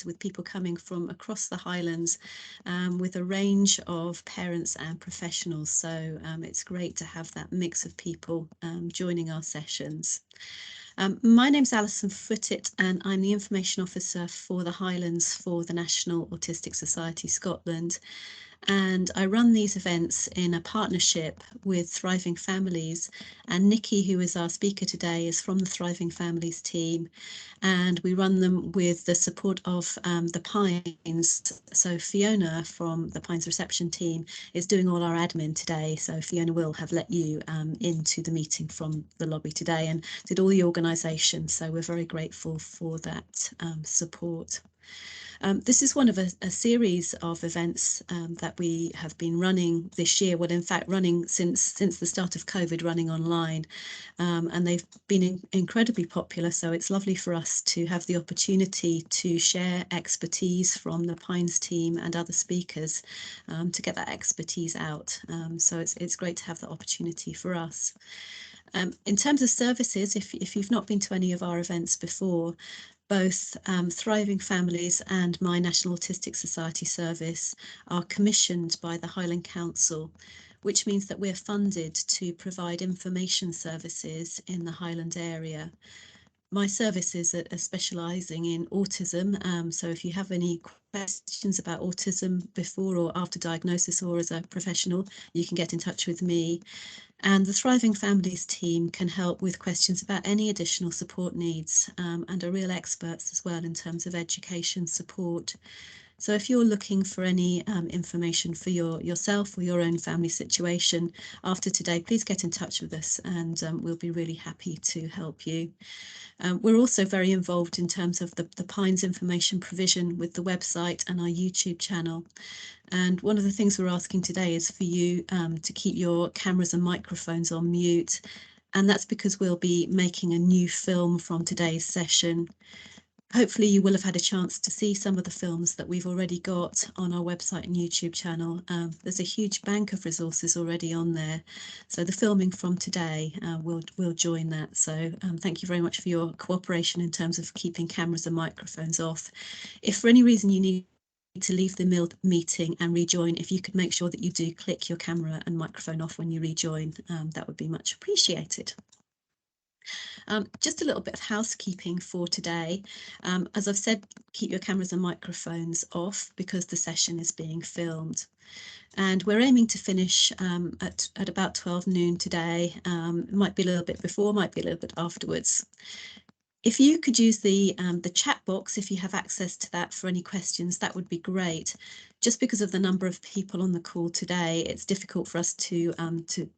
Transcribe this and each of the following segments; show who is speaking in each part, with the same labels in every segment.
Speaker 1: with people coming from across the Highlands, with a range of parents and professionals. So it's great to have that mix of people joining our sessions. My name's Alison Footit, and I'm the Information Officer for the Highlands for the National Autistic Society Scotland. And I run these events in a partnership with Thriving Families. And Nicki, who is our speaker today, is from the Thriving Families team. And we run them with the support of the Pines. So Fiona from the Pines reception team is doing all our admin today. So Fiona will have let you into the meeting from the lobby today and did all the organisation. So we're very grateful for that support. This is one of a series of events that we have been running this year. Well, in fact, running since the start of COVID, running online, and they've been incredibly popular. So it's lovely for us to have the opportunity to share expertise from the Pines team and other speakers to get that expertise out. So it's great to have that opportunity for us. In terms of services, if you've not been to any of our events before, both Thriving Families and my National Autistic Society service are commissioned by the Highland Council, which means that we're funded to provide information services in the Highland area. My services are specialising in autism, so if you have any questions about autism before or after diagnosis or as a professional, you can get in touch with me. And the Thriving Families team can help with questions about any additional support needs, and are real experts as well in terms of education support. So if you're looking for any information for yourself or your own family situation after today, please get in touch with us, and we'll be really happy to help you. We're also very involved in terms of the Pines information provision with the website and our YouTube channel. And one of the things we're asking today is for you to keep your cameras and microphones on mute. And that's because we'll be making a new film from today's session. Hopefully you will have had a chance to see some of the films that we've already got on our website and YouTube channel. There's a huge bank of resources already on there. So the filming from today will join that. So thank you very much for your cooperation in terms of keeping cameras and microphones off. If for any reason you need to leave the meeting and rejoin, if you could make sure that you do click your camera and microphone off when you rejoin, that would be much appreciated. Just a little bit of housekeeping for today. As I've said, keep your cameras and microphones off because the session is being filmed. And we're aiming to finish at about 12 noon today. It might be a little bit before, might be a little bit afterwards. If you could use the chat box, if you have access to that for any questions, that would be great. Just because of the number of people on the call today, it's difficult for us to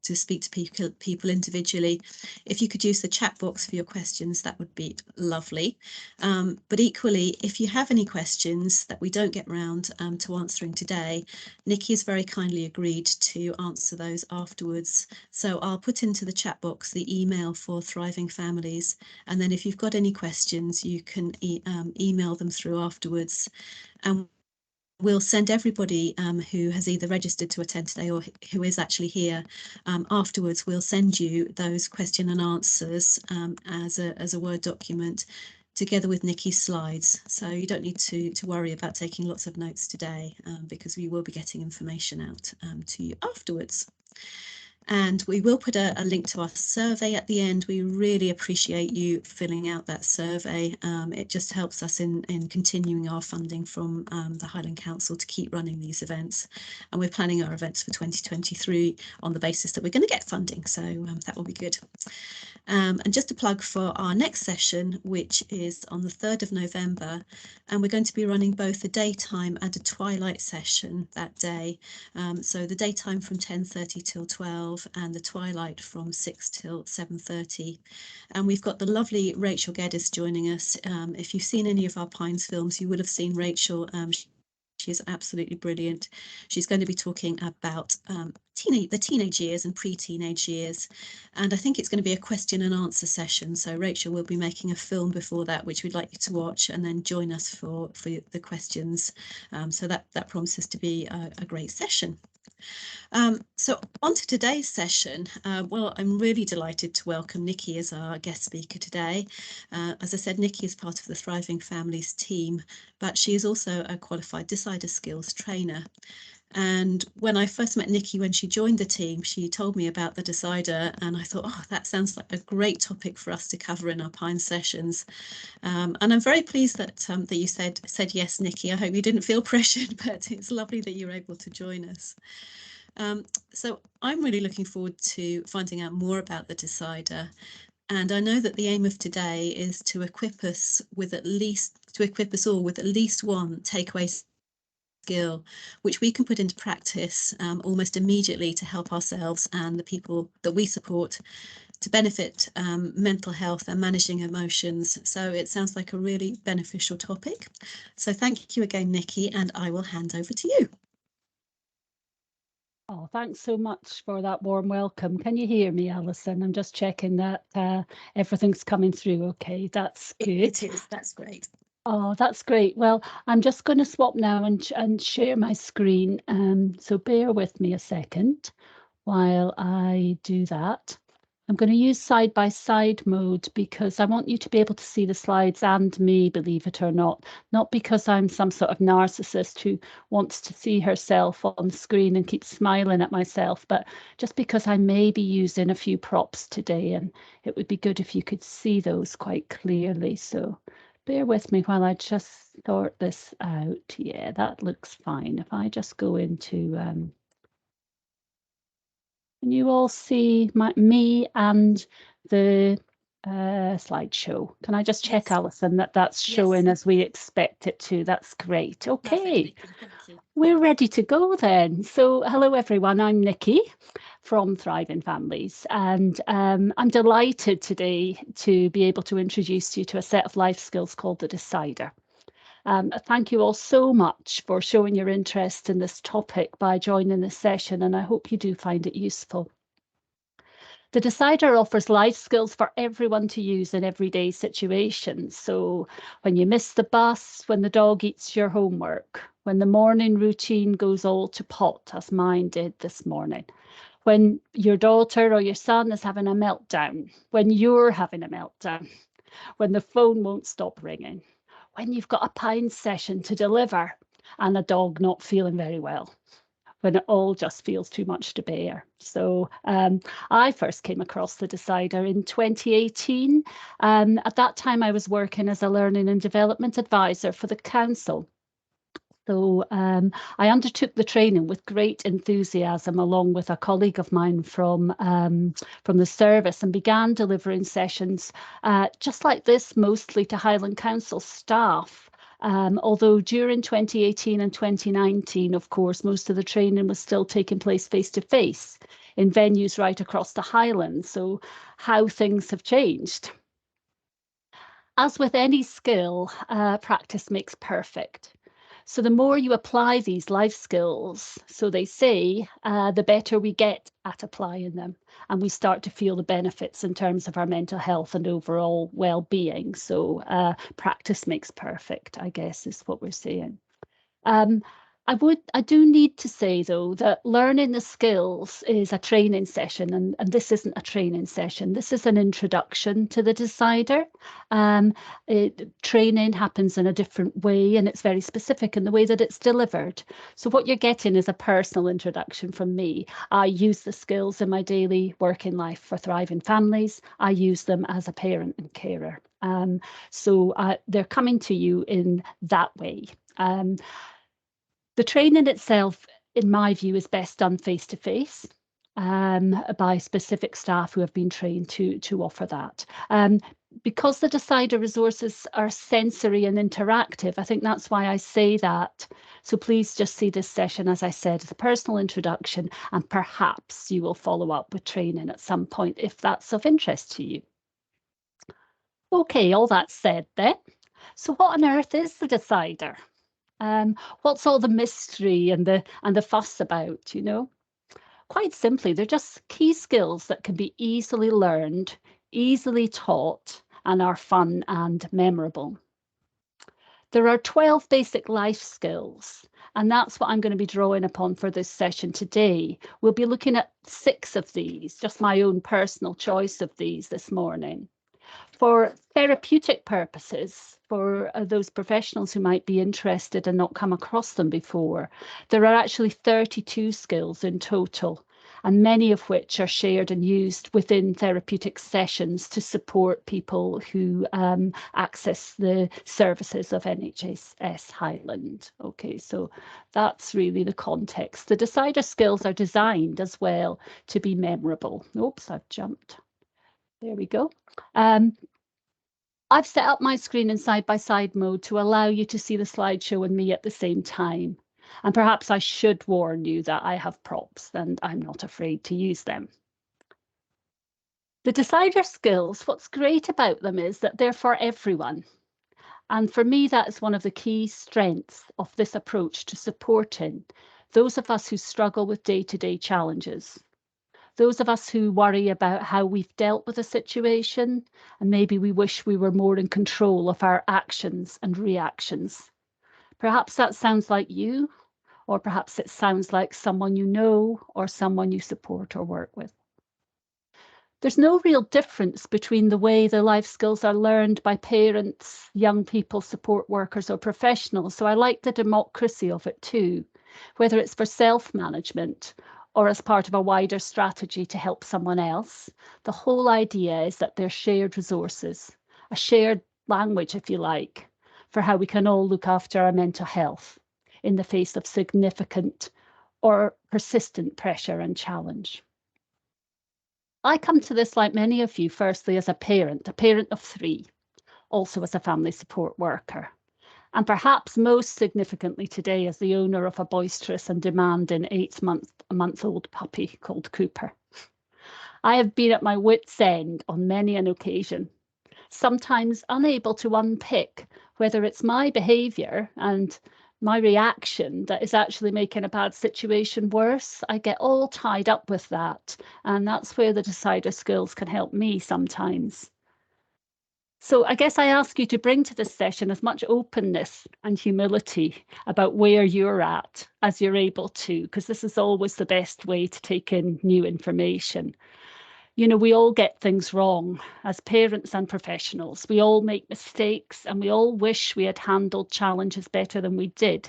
Speaker 1: speak to people individually. If you could use the chat box for your questions, that would be lovely. But equally, if you have any questions that we don't get round to answering today, Nicki has very kindly agreed to answer those afterwards. So I'll put into the chat box the email for Thriving Families, and then if you've got any questions, you can email them through afterwards. And we'll send everybody who has either registered to attend today or who is actually here afterwards. We'll send you those question and answers as a Word document together with Nicki's slides. So you don't need to worry about taking lots of notes today because we will be getting information out to you afterwards. And we will put a link to our survey at the end. We really appreciate you filling out that survey. It just helps us in continuing our funding from the Highland Council to keep running these events. And we're planning our events for 2023 on the basis that we're going to get funding. So that will be good. And just a plug for our next session, which is on the 3rd of November. And we're going to be running both a daytime and a twilight session that day. So the daytime from 10:30 till 12 and the twilight from 6 till 7:30. And we've got the lovely Rachel Geddes joining us. If you've seen any of our Pines films, you would have seen Rachel. She is absolutely brilliant. She's going to be talking about the teenage years and pre-teenage years. And I think it's going to be a question and answer session. So Rachel will be making a film before that, which we'd like you to watch and then join us for the questions. So that promises to be a great session. So on to today's session. Well, I'm really delighted to welcome Nicki as our guest speaker today. As I said, Nicki is part of the Thriving Families team, but she is also a qualified decider skills trainer. And when I first met Nicki, when she joined the team, she told me about the decider, and I thought, oh, that sounds like a great topic for us to cover in our Pine sessions. And I'm very pleased that you said yes, Nicki. I hope you didn't feel pressured, but it's lovely that you're able to join us. So I'm really looking forward to finding out more about the decider. And I know that the aim of today is to equip us all with at least one takeaway skill, which we can put into practice almost immediately to help ourselves and the people that we support to benefit mental health and managing emotions. So it sounds like a really beneficial topic. So thank you again, Nicki, and I will hand over to you.
Speaker 2: Oh, thanks so much for that warm welcome. Can you hear me, Alison? I'm just checking that everything's coming through okay. That's good.
Speaker 1: It is. That's great.
Speaker 2: Oh, that's great. Well, I'm just going to swap now and share my screen. So bear with me a second while I do that. I'm going to use side-by-side mode because I want you to be able to see the slides and me, believe it or not because I'm some sort of narcissist who wants to see herself on the screen and keep smiling at myself, but just because I may be using a few props today, and it would be good if you could see those quite clearly. So bear with me while I just sort this out. Yeah, that looks fine. If I just go into can you all see me and the slideshow? Can I just check,
Speaker 1: Yes.
Speaker 2: Alison, that that's showing
Speaker 1: Yes.
Speaker 2: as we expect it to? That's great. Okay,
Speaker 1: Perfect, Nicki. Thank you.
Speaker 2: we're ready to go then. So hello, everyone. I'm Nicki from Thriving Families, and I'm delighted today to be able to introduce you to a set of life skills called the Decider. Thank you all so much for showing your interest in this topic by joining this session, and I hope you do find it useful. The Decider offers life skills for everyone to use in everyday situations. So when you miss the bus, when the dog eats your homework, when the morning routine goes all to pot, as mine did this morning, when your daughter or your son is having a meltdown, when you're having a meltdown, when the phone won't stop ringing, when you've got a Pine session to deliver and a dog not feeling very well, when it all just feels too much to bear. So I first came across the Decider in 2018. At that time, I was working as a learning and development advisor for the council. So I undertook the training with great enthusiasm, along with a colleague of mine from the service, and began delivering sessions just like this, mostly to Highland Council staff. Although during 2018 and 2019, of course, most of the training was still taking place face to face in venues right across the Highlands. So how things have changed. As with any skill, practice makes perfect. So the more you apply these life skills, so they say, the better we get at applying them. And we start to feel the benefits in terms of our mental health and overall well-being. So practice makes perfect, I guess, is what we're saying. Um, I do need to say though that learning the skills is a training session, and this isn't a training session. This is an introduction to the Decider. Training happens in a different way, and it's very specific in the way that it's delivered. So what you're getting is a personal introduction from me. I use the skills in my daily working life for Thriving Families. I use them as a parent and carer. So they're coming to you in that way. The training itself, in my view, is best done face to face by specific staff who have been trained to offer that. Because the Decider resources are sensory and interactive, I think that's why I say that. So please just see this session, as I said, as a personal introduction, and perhaps you will follow up with training at some point if that's of interest to you. Okay, all that said then. So what on earth is the Decider? What's all the mystery and the fuss about, you know? Quite simply, they're just key skills that can be easily learned, easily taught, and are fun and memorable. There are 12 basic life skills, And that's what I'm going to be drawing upon for this session today. We'll be looking at 6 of these, just my own personal choice of these this morning. For therapeutic purposes, for those professionals who might be interested and not come across them before, there are actually 32 skills in total, and many of which are shared and used within therapeutic sessions to support people who access the services of NHS Highland. Okay, so that's really the context. The decider skills are designed as well to be memorable. Oops, I've jumped. There we go. I've set up my screen in side-by-side mode to allow you to see the slideshow and me at the same time. And perhaps I should warn you that I have props and I'm not afraid to use them. The decider skills, what's great about them is that they're for everyone. And for me, that is one of the key strengths of this approach to supporting those of us who struggle with day-to-day challenges. Those of us who worry about how we've dealt with a situation, and maybe we wish we were more in control of our actions and reactions. Perhaps that sounds like you, or perhaps it sounds like someone you know or someone you support or work with. There's no real difference between the way the life skills are learned by parents, young people, support workers, or professionals. So I like the democracy of it too, whether it's for self-management or as part of a wider strategy to help someone else. The whole idea is that they're shared resources, a shared language, if you like, for how we can all look after our mental health in the face of significant or persistent pressure and challenge. I come to this, like many of you, firstly as a parent of 3, also as a family support worker, and perhaps most significantly today as the owner of a boisterous and demanding 8-month-old puppy called Cooper. I have been at my wit's end on many an occasion, sometimes unable to unpick whether it's my behaviour and my reaction that is actually making a bad situation worse. I get all tied up with that, and that's where the decider skills can help me sometimes. So I guess I ask you to bring to this session as much openness and humility about where you're at as you're able to, because this is always the best way to take in new information. You know, we all get things wrong as parents and professionals. We all make mistakes and we all wish we had handled challenges better than we did.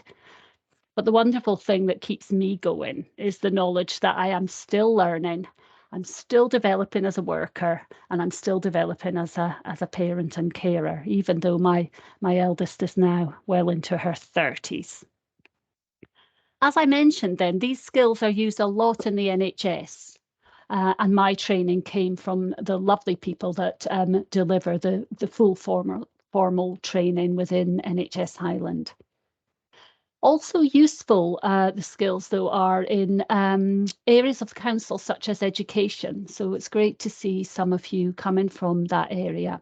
Speaker 2: But the wonderful thing that keeps me going is the knowledge that I am still learning, I'm still developing as a worker, and I'm still developing as a parent and carer, even though my eldest is now well into her 30s. As I mentioned then, these skills are used a lot in the NHS. And my training came from the lovely people that deliver the full formal training within NHS Highland. Also useful, the skills though, are in areas of the council such as education. So it's great to see some of you coming from that area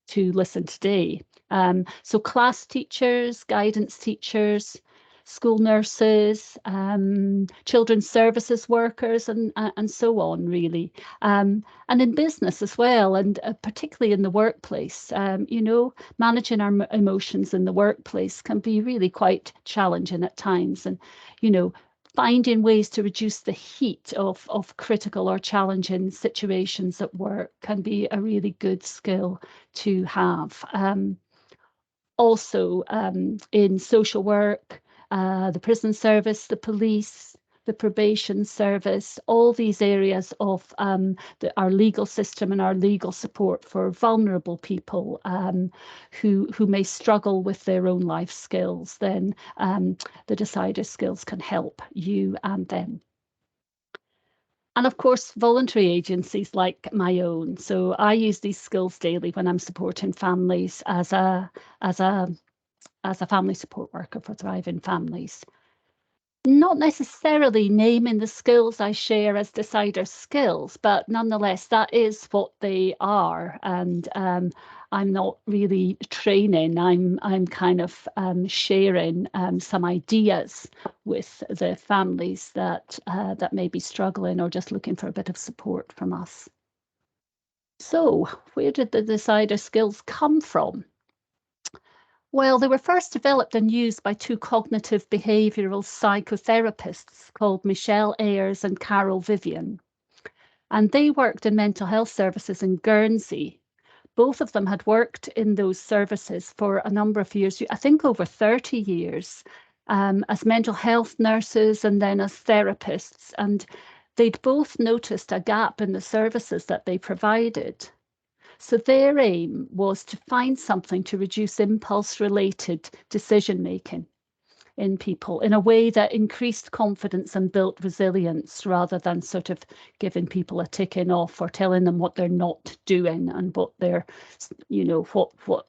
Speaker 2: to listen today. So class teachers, guidance teachers, school nurses, children's services workers, and so on, really. And in business as well, and particularly in the workplace. You know, managing our emotions in the workplace can be really quite challenging at times. And, you know, finding ways to reduce the heat of critical or challenging situations at work can be a really good skill to have. Also in social work, the prison service, the police, the probation service, all these areas of our legal system and our legal support for vulnerable people who may struggle with their own life skills, then the decider skills can help you and them. And of course, voluntary agencies like my own. So I use these skills daily when I'm supporting families as a family support worker for Thriving Families. Not necessarily naming the skills I share as decider skills, but nonetheless, that is what they are. And I'm not really training. I'm kind of sharing some ideas with the families that that may be struggling or just looking for a bit of support from us. So, where did the decider skills come from? Well, they were first developed and used by two cognitive behavioral psychotherapists called Michelle Ayres and Carol Vivian. And they worked in mental health services in Guernsey. Both of them had worked in those services for a number of years, I think over 30 years, as mental health nurses and then as therapists. And they'd both noticed a gap in the services that they provided. So their aim was to find something to reduce impulse-related decision-making in people in a way that increased confidence and built resilience, rather than sort of giving people a ticking off or telling them what they're not doing and what they're,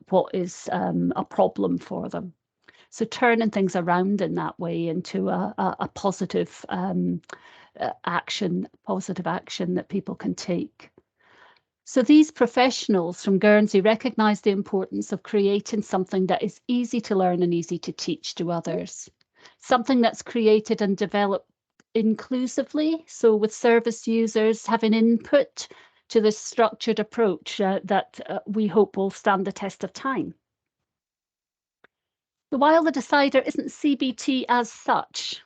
Speaker 2: what is a problem for them. So turning things around in that way into a positive positive action that people can take. So these professionals from Guernsey recognise the importance of creating something that is easy to learn and easy to teach to others. Something that's created and developed inclusively, so with service users having input to this structured approach that we hope will stand the test of time. So while the decider isn't CBT as such,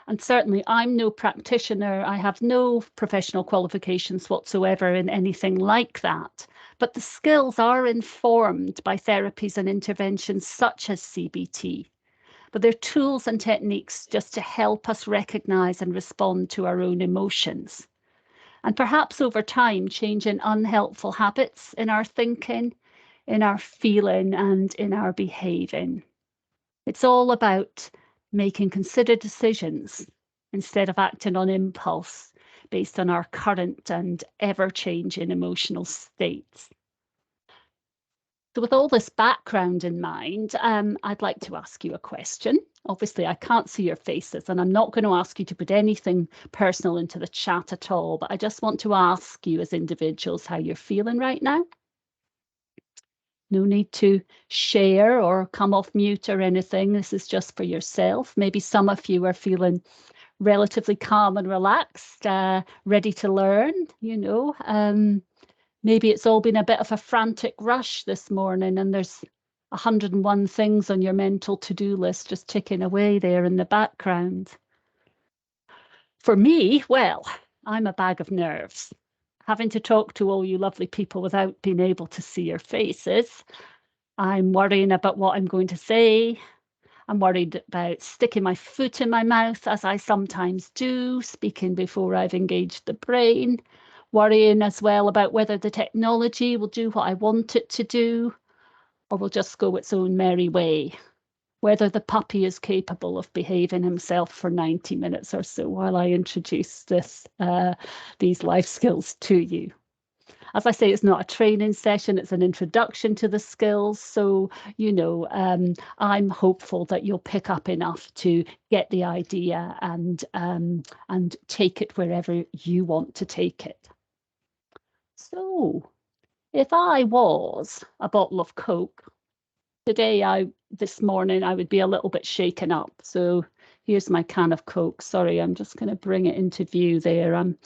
Speaker 2: and certainly I'm no practitioner, I have no professional qualifications whatsoever in anything like that, but the skills are informed by therapies and interventions such as CBT. But they're tools and techniques just to help us recognise and respond to our own emotions. And perhaps over time, changing unhelpful habits in our thinking, in our feeling, and in our behaving. It's all about making considered decisions instead of acting on impulse based on our current and ever-changing emotional states. So with all this background in mind, I'd like to ask you a question. Obviously, I can't see your faces, and I'm not going to ask you to put anything personal into the chat at all, but I just want to ask you as individuals how you're feeling right now. No need to share or come off mute or anything. This is just for yourself. Maybe some of you are feeling relatively calm and relaxed, ready to learn, maybe it's all been a bit of a frantic rush this morning and there's 101 things on your mental to-do list just ticking away there in the background. For me, well, I'm a bag of nerves. Having to talk to all you lovely people without being able to see your faces. I'm worrying about what I'm going to say. I'm worried about sticking my foot in my mouth, as I sometimes do, speaking before I've engaged the brain. Worrying as well about whether the technology will do what I want it to do, or will just go its own merry way. Whether the puppy is capable of behaving himself for 90 minutes or so while I introduce these life skills to you. As I say, it's not a training session, it's an introduction to the skills. So, I'm hopeful that you'll pick up enough to get the idea and take it wherever you want to take it. So, if I was a bottle of Coke, this morning, I would be a little bit shaken up. So here's my can of Coke. Sorry, I'm just going to bring it into view there. I'm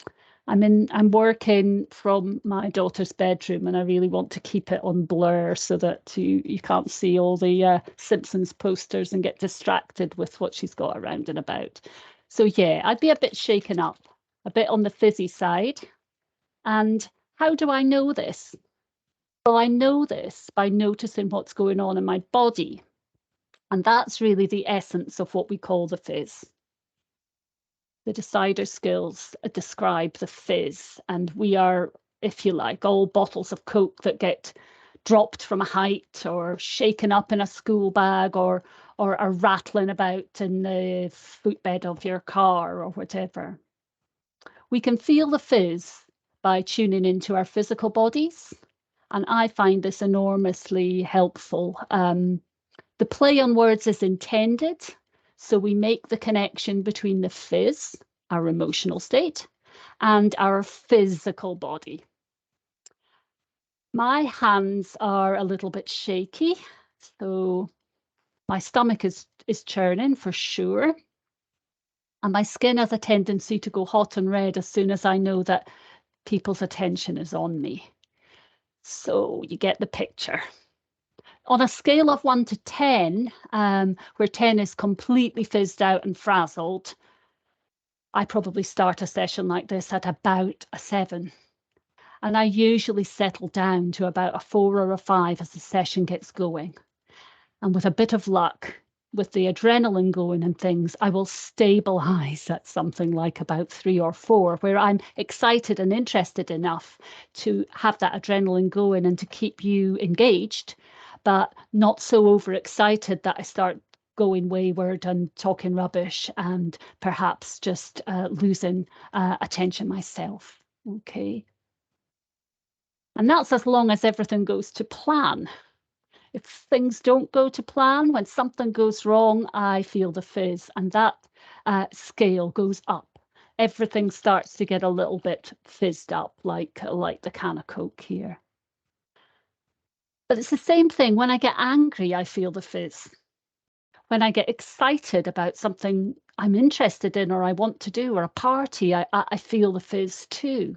Speaker 2: working from my daughter's bedroom and I really want to keep it on blur so that you can't see all the Simpsons posters and get distracted with what she's got around and about. So yeah, I'd be a bit shaken up, a bit on the fizzy side. And how do I know this? Well, I know this by noticing what's going on in my body. And that's really the essence of what we call the fizz. The decider skills describe the fizz, and we are, if you like, all bottles of Coke that get dropped from a height or shaken up in a school bag or are rattling about in the footbed of your car or whatever. We can feel the fizz by tuning into our physical bodies, and I find this enormously helpful. The play on words is intended, so we make the connection between the fizz, our emotional state, and our physical body. My hands are a little bit shaky, so my stomach is churning for sure. And my skin has a tendency to go hot and red as soon as I know that people's attention is on me. So you get the picture. On a scale of 1 to 10, where 10 is completely fizzed out and frazzled, I probably start a session like this at about a 7. And I usually settle down to about a 4 or a 5 as the session gets going. And with a bit of luck, with the adrenaline going and things, I will stabilize at something like about 3 or 4, where I'm excited and interested enough to have that adrenaline going and to keep you engaged, but not so overexcited that I start going wayward and talking rubbish and perhaps just losing attention myself. Okay. And that's as long as everything goes to plan. If things don't go to plan, when something goes wrong, I feel the fizz, and that scale goes up. Everything starts to get a little bit fizzed up, like the can of Coke here. But it's the same thing. When I get angry, I feel the fizz. When I get excited about something I'm interested in or I want to do, or a party, I feel the fizz too.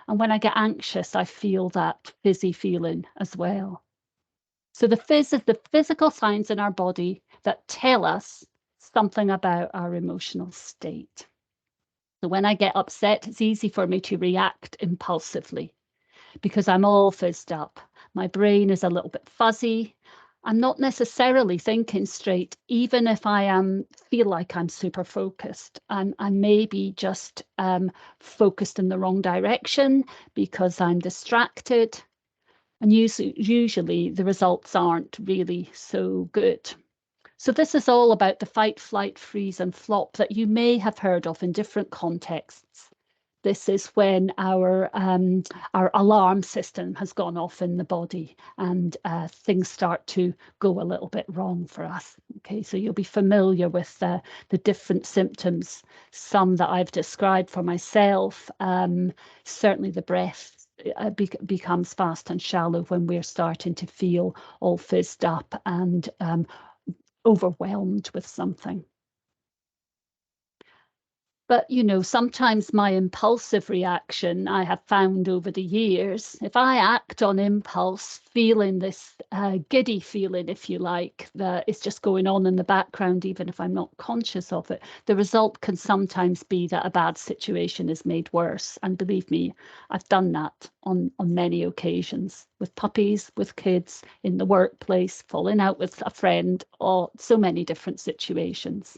Speaker 2: And when I get anxious, I feel that fizzy feeling as well. So the fizz is the physical signs in our body that tell us something about our emotional state. So when I get upset, it's easy for me to react impulsively because I'm all fizzed up. My brain is a little bit fuzzy. I'm not necessarily thinking straight, even if I feel like I'm super focused. I'm maybe just focused in the wrong direction because I'm distracted. And usually the results aren't really so good. So this is all about the fight, flight, freeze, and flop that you may have heard of in different contexts. This is when our alarm system has gone off in the body and things start to go a little bit wrong for us. Okay, so you'll be familiar with the different symptoms, some that I've described for myself. Certainly the breath becomes fast and shallow when we're starting to feel all fizzed up and overwhelmed with something. But, you know, sometimes my impulsive reaction, I have found over the years, if I act on impulse, feeling this giddy feeling, if you like, that is just going on in the background, even if I'm not conscious of it, the result can sometimes be that a bad situation is made worse. And believe me, I've done that on many occasions with puppies, with kids, in the workplace, falling out with a friend, or so many different situations.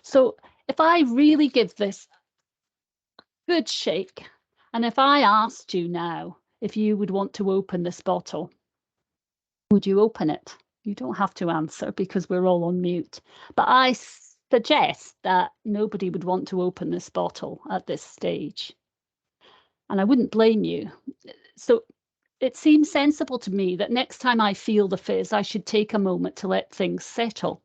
Speaker 2: So if I really give this a good shake, and if I asked you now if you would want to open this bottle, would you open it? You don't have to answer because we're all on mute. But I suggest that nobody would want to open this bottle at this stage. And I wouldn't blame you. So it seems sensible to me that next time I feel the fizz, I should take a moment to let things settle,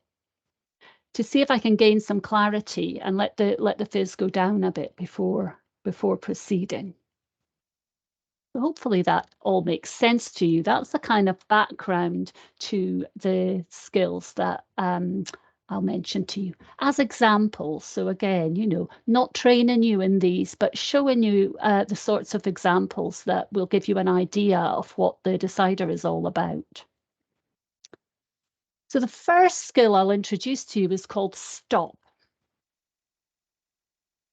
Speaker 2: to see if I can gain some clarity and let the fizz go down a bit before proceeding. So hopefully that all makes sense to you. That's the kind of background to the skills that I'll mention to you as examples. So again, you know, not training you in these, but showing you the sorts of examples that will give you an idea of what the decider is all about. So the first skill I'll introduce to you is called stop.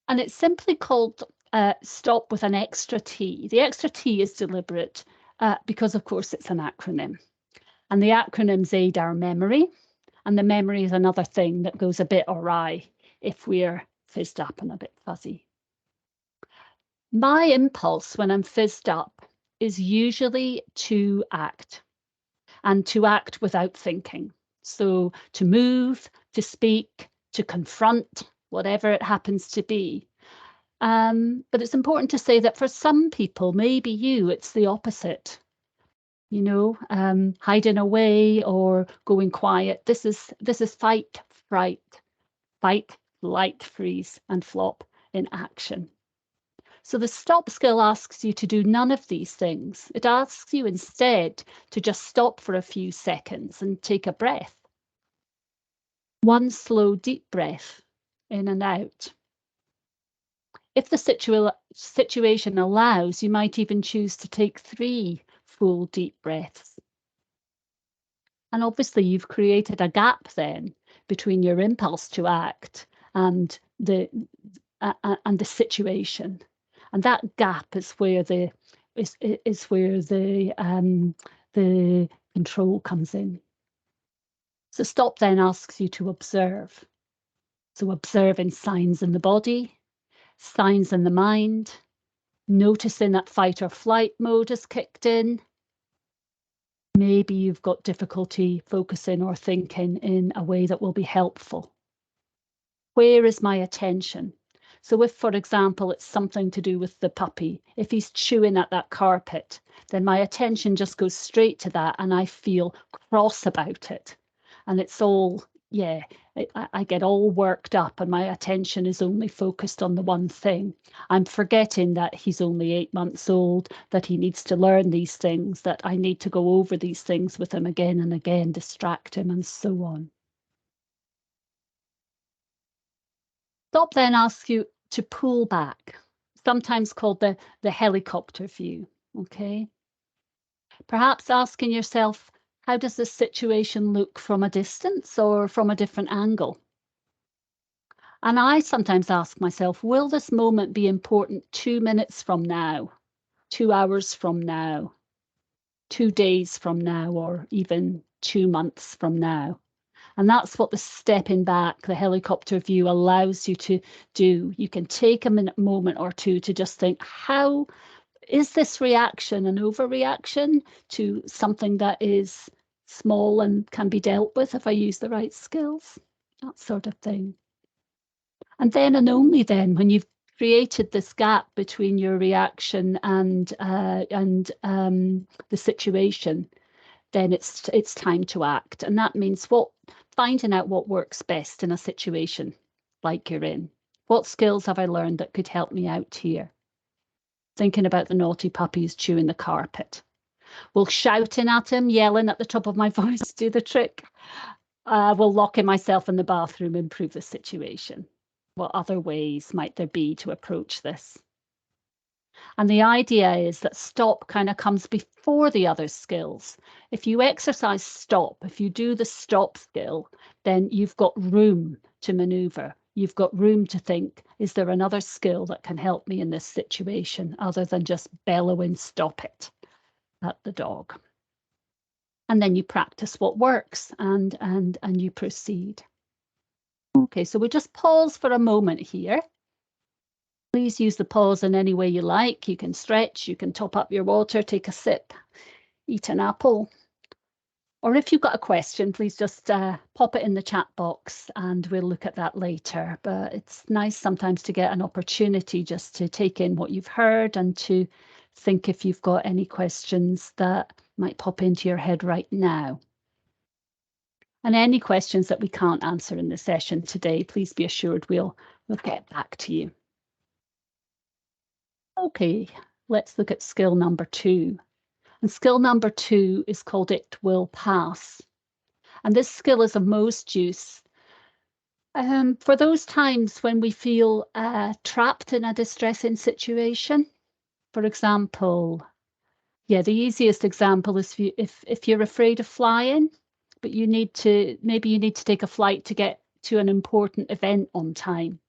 Speaker 2: And it's simply called stop with an extra T. The extra T is deliberate because, of course, it's an acronym. And the acronyms aid our memory. And the memory is another thing that goes a bit awry if we're fizzed up and a bit fuzzy. My impulse when I'm fizzed up is usually to act, and to act without thinking. So to move, to speak, to confront, whatever it happens to be. But it's important to say that for some people, maybe you, it's the opposite. You know, hiding away or going quiet. This is fight, fright, fight, flight, freeze, and flop in action. So the stop skill asks you to do none of these things. It asks you instead to just stop for a few seconds and take a breath. One slow, deep breath in and out. If the situation allows, you might even choose to take 3 full, deep breaths. And obviously you've created a gap then between your impulse to act and the situation. And that gap is where the the control comes in. So stop then asks you to observe. So observing signs in the body, signs in the mind, noticing that fight or flight mode has kicked in. Maybe you've got difficulty focusing or thinking in a way that will be helpful. Where is my attention? So if, for example, it's something to do with the puppy, if he's chewing at that carpet, then my attention just goes straight to that and I feel cross about it. And it's all, yeah, I get all worked up and my attention is only focused on the one thing. I'm forgetting that he's only 8 months old, that he needs to learn these things, that I need to go over these things with him again and again, distract him and so on. Stop then asks you to pull back, sometimes called the helicopter view, okay? Perhaps asking yourself, how does this situation look from a distance or from a different angle? And I sometimes ask myself, will this moment be important 2 minutes from now, 2 hours from now, 2 days from now, or even 2 months from now? And that's what the stepping back, the helicopter view allows you to do. You can take a moment or two to just think, how is this reaction an overreaction to something that is small and can be dealt with if I use the right skills? That sort of thing. And then and only then, when you've created this gap between your reaction and the situation, then it's time to act. And that means finding out what works best in a situation like you're in. What skills have I learned that could help me out here? Thinking about the naughty puppies chewing the carpet. Will shouting at him, yelling at the top of my voice do the trick? Will locking myself in the bathroom improve the situation? What other ways might there be to approach this? And the idea is that stop kind of comes before the other skills. If you exercise stop, if you do the stop skill, then you've got room to maneuver. You've got room to think, is there another skill that can help me in this situation other than just bellowing stop it at the dog? And then you practice what works and you proceed. Okay, so we'll just pause for a moment here. Please use the pause in any way you like. You can stretch, you can top up your water, take a sip, eat an apple. Or if you've got a question, please just pop it in the chat box and we'll look at that later. But it's nice sometimes to get an opportunity just to take in what you've heard and to think if you've got any questions that might pop into your head right now. And any questions that we can't answer in the session today, please be assured we'll get back to you. Okay, let's look at skill number 2. And skill number 2 is called It Will Pass. And this skill is of most use for those times when we feel trapped in a distressing situation. For example, the easiest example is if you're afraid of flying, but maybe you need to take a flight to get to an important event on time.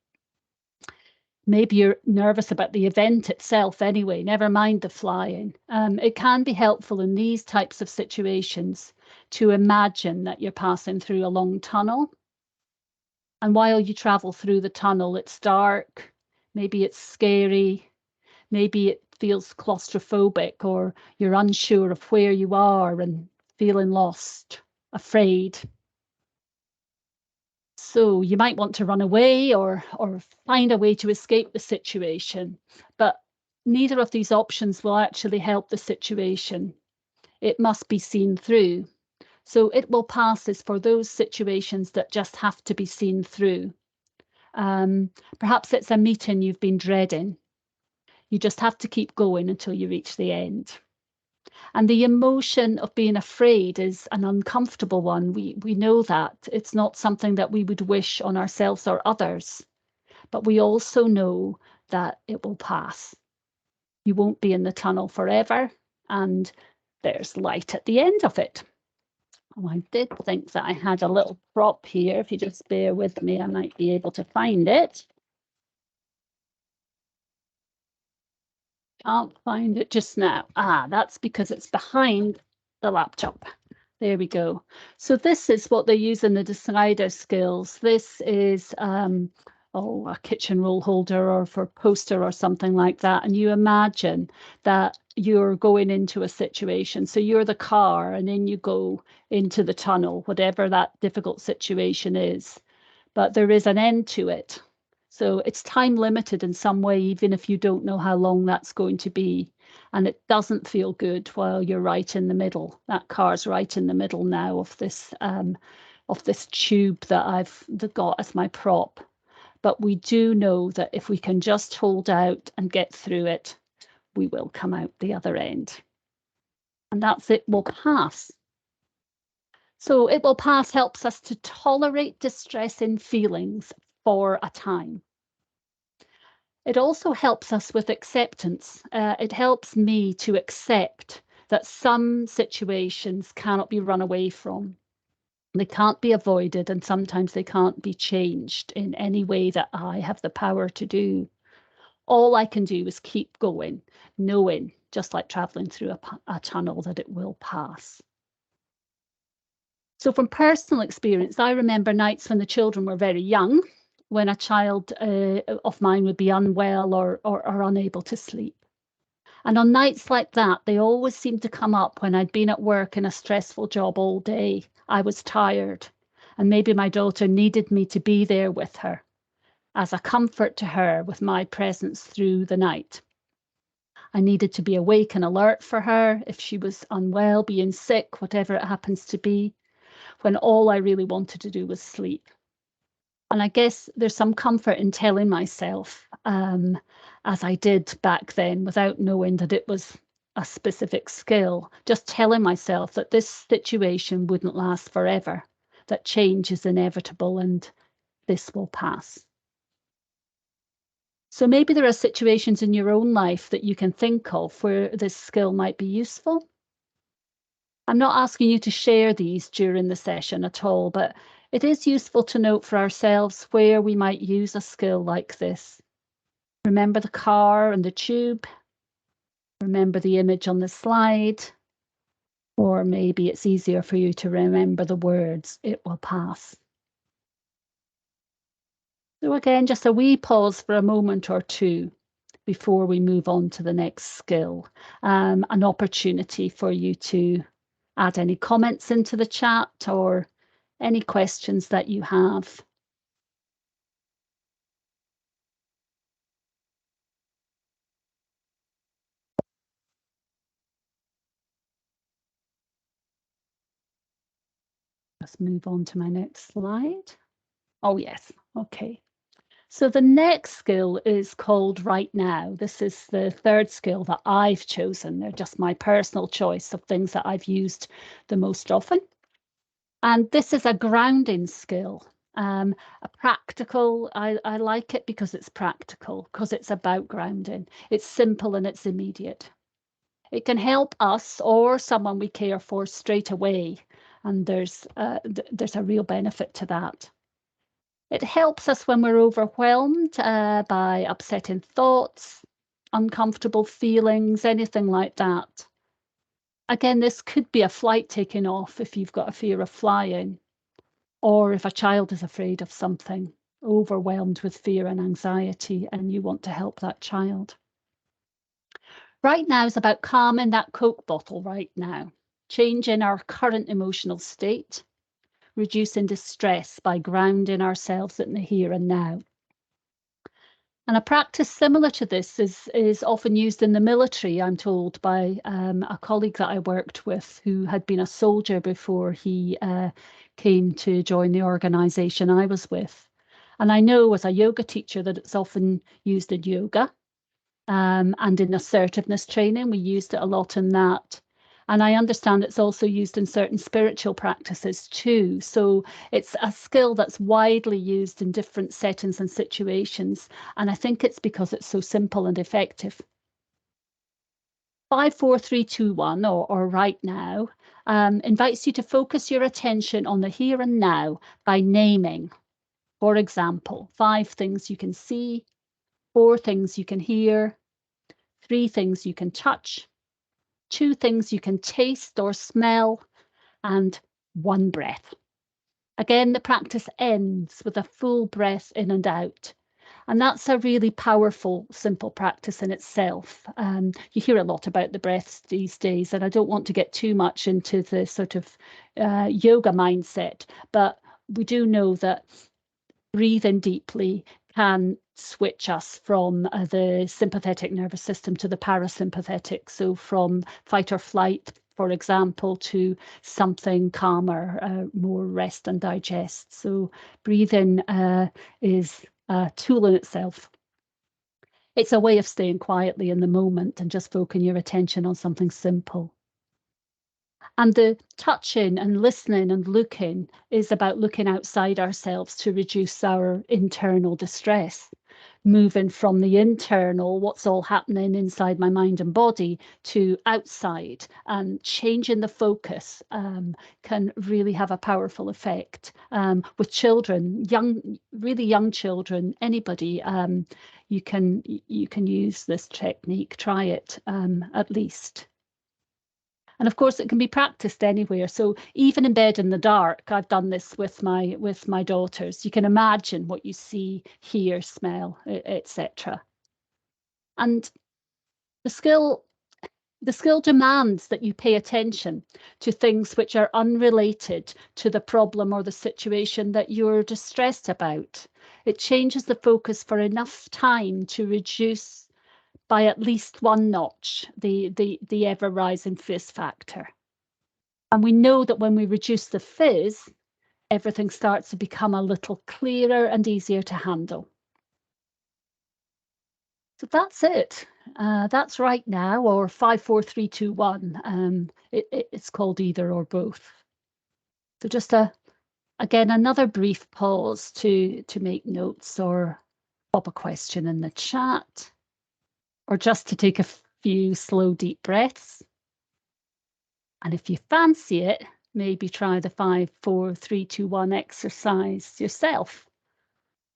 Speaker 2: Maybe you're nervous about the event itself anyway, never mind the flying. It can be helpful in these types of situations to imagine that you're passing through a long tunnel. And while you travel through the tunnel, it's dark, maybe it's scary, maybe it feels claustrophobic, or you're unsure of where you are and feeling lost, afraid. So you might want to run away or find a way to escape the situation, but neither of these options will actually help the situation. It must be seen through. So It Will Pass is for those situations that just have to be seen through. Perhaps it's a meeting you've been dreading. You just have to keep going until you reach the end. And the emotion of being afraid is an uncomfortable one. We know that. It's not something that we would wish on ourselves or others. But we also know that it will pass. You won't be in the tunnel forever, and there's light at the end of it. Oh, I did think that I had a little prop here. If you just bear with me, I might be able to find it. Can't find it just now. That's because it's behind the laptop. There we go. So this is what they use in the decider skills. This is a kitchen roll holder or for poster or something like that. And you imagine that you're going into a situation. So you're the car and then you go into the tunnel, whatever that difficult situation is. But there is an end to it. So it's time limited in some way, even if you don't know how long that's going to be. And it doesn't feel good while you're right in the middle. That car's right in the middle now of this tube that I've got as my prop. But we do know that if we can just hold out and get through it, we will come out the other end. And that's it, we'll pass. So it will pass helps us to tolerate distressing feelings for a time. It also helps us with acceptance. It helps me to accept that some situations cannot be run away from. They can't be avoided, and sometimes they can't be changed in any way that I have the power to do. All I can do is keep going, knowing, just like traveling through a tunnel, that it will pass. So from personal experience, I remember nights when the children were very young, when a child of mine would be unwell or unable to sleep. And on nights like that, they always seemed to come up when I'd been at work in a stressful job all day. I was tired, and maybe my daughter needed me to be there with her as a comfort to her with my presence through the night. I needed to be awake and alert for her if she was unwell, being sick, whatever it happens to be, when all I really wanted to do was sleep. And I guess there's some comfort in telling myself, as I did back then, without knowing that it was a specific skill, just telling myself that this situation wouldn't last forever, that change is inevitable and this will pass. So maybe there are situations in your own life that you can think of where this skill might be useful. I'm not asking you to share these during the session at all, but it is useful to note for ourselves where we might use a skill like this. Remember the car and the tube. Remember the image on the slide. Or maybe it's easier for you to remember the words, "It will pass." So again, just a wee pause for a moment or two before we move on to the next skill. An opportunity for you to add any comments into the chat or any questions that you have. Let's move on to my next slide. Oh, yes. Okay. So the next skill is called Right Now. This is the third skill that I've chosen. They're just my personal choice of things that I've used the most often. And this is a grounding skill, a practical. I like it because it's practical, because it's about grounding. It's simple and it's immediate. It can help us or someone we care for straight away. And there's a real benefit to that. It helps us when we're overwhelmed by upsetting thoughts, uncomfortable feelings, anything like that. Again, this could be a flight taking off if you've got a fear of flying, or if a child is afraid of something, overwhelmed with fear and anxiety, and you want to help that child. Right now is about calming that Coke bottle right now, changing our current emotional state, reducing distress by grounding ourselves in the here and now. And a practice similar to this is often used in the military, I'm told, by a colleague that I worked with who had been a soldier before he came to join the organisation I was with. And I know as a yoga teacher that it's often used in yoga and in assertiveness training. We used it a lot in that. And I understand it's also used in certain spiritual practices too. So it's a skill that's widely used in different settings and situations. And I think it's because it's so simple and effective. 5, 4, 3, 2, 1, or right now, invites you to focus your attention on the here and now by naming, for example, 5 things you can see, 4 things you can hear, 3 things you can touch, 2 things you can taste or smell, and 1 breath. Again, the practice ends with a full breath in and out. And that's a really powerful, simple practice in itself. You hear a lot about the breaths these days, and I don't want to get too much into the sort of yoga mindset, but we do know that breathing deeply can switch us from the sympathetic nervous system to the parasympathetic. So from fight or flight, for example, to something calmer, more rest and digest. So breathing is a tool in itself. It's a way of staying quietly in the moment and just focusing your attention on something simple. And the touching and listening and looking is about looking outside ourselves to reduce our internal distress, moving from the internal, what's all happening inside my mind and body, to outside, and changing the focus can really have a powerful effect. With children, really young children, anybody, you can use this technique. Try it at least. And of course, it can be practiced anywhere. So even in bed in the dark, I've done this with my daughters. You can imagine what you see, hear, smell, etc. And the skill demands that you pay attention to things which are unrelated to the problem or the situation that you're distressed about. It changes the focus for enough time to reduce by at least 1 notch the ever rising fizz factor. And we know that when we reduce the fizz, everything starts to become a little clearer and easier to handle. So that's it. That's right now, or 5, 4, 3, 2, 1. It's called either or both. So just again, another brief pause to make notes or pop a question in the chat, or just to take a few slow, deep breaths. And if you fancy it, maybe try the 5, 4, 3, 2, 1 exercise yourself.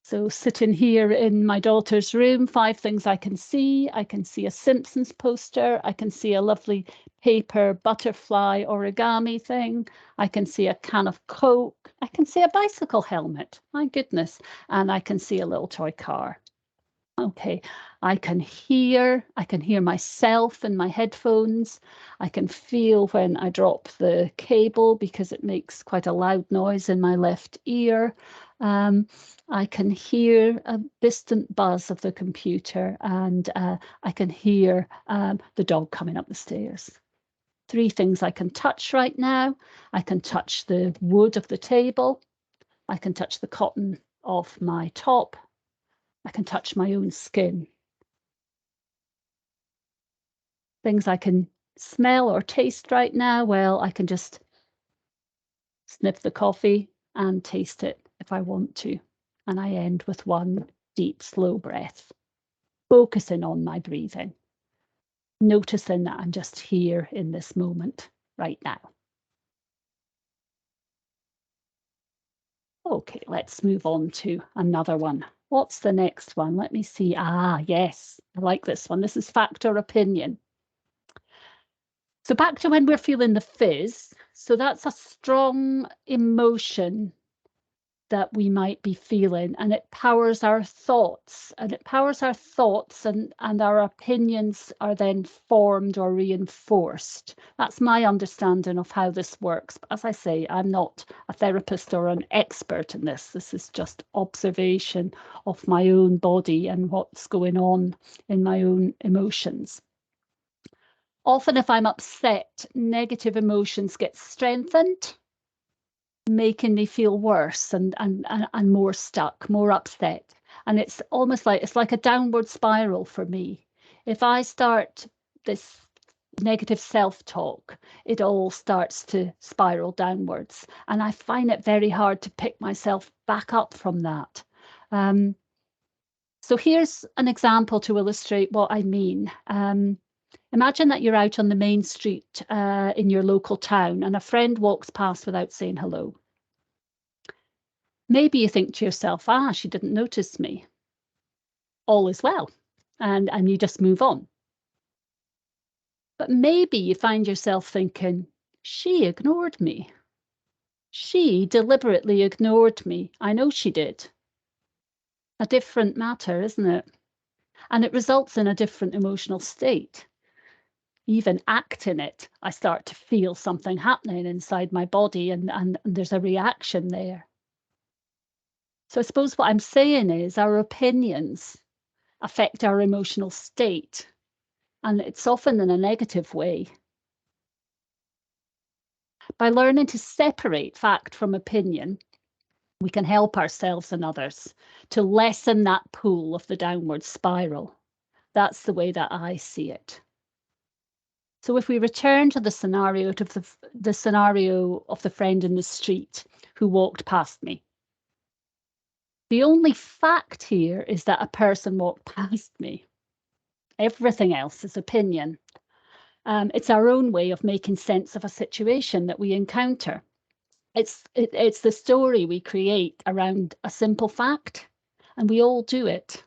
Speaker 2: So sitting here in my daughter's room, 5 things I can see. I can see a Simpsons poster. I can see a lovely paper butterfly origami thing. I can see a can of Coke. I can see a bicycle helmet. My goodness. And I can see a little toy car. Okay, I can hear myself in my headphones. I can feel when I drop the cable because it makes quite a loud noise in my left ear. I can hear a distant buzz of the computer, and I can hear the dog coming up the stairs. 3 things I can touch right now. I can touch the wood of the table. I can touch the cotton of my top. I can touch my own skin. Things I can smell or taste right now, well, I can just sniff the coffee and taste it if I want to. And I end with 1 deep, slow breath, focusing on my breathing, noticing that I'm just here in this moment right now. Okay, let's move on to another one. What's the next one? Let me see. Yes, I like this one. This is fact or opinion. So back to when we're feeling the fizz. So that's a strong emotion that we might be feeling, and it powers our thoughts, and our opinions are then formed or reinforced. That's my understanding of how this works. But as I say, I'm not a therapist or an expert in this. This is just observation of my own body and what's going on in my own emotions. Often if I'm upset, negative emotions get strengthened, making me feel worse and more stuck, more upset. And it's almost like, it's like a downward spiral for me. If I start this negative self-talk, it all starts to spiral downwards. And I find it very hard to pick myself back up from that. So here's an example to illustrate what I mean. Imagine that you're out on the main street in your local town and a friend walks past without saying hello. Maybe you think to yourself, she didn't notice me. All is well, and you just move on. But maybe you find yourself thinking, she ignored me. She deliberately ignored me. I know she did. A different matter, isn't it? And it results in a different emotional state. Even acting it, I start to feel something happening inside my body, and there's a reaction there. So I suppose what I'm saying is our opinions affect our emotional state, and it's often in a negative way. By learning to separate fact from opinion, we can help ourselves and others to lessen that pull of the downward spiral. That's the way that I see it. So if we return to the scenario of the scenario of the friend in the street who walked past me, the only fact here is that a person walked past me. Everything else is opinion. It's our own way of making sense of a situation that we encounter. It's the story we create around a simple fact, and we all do it.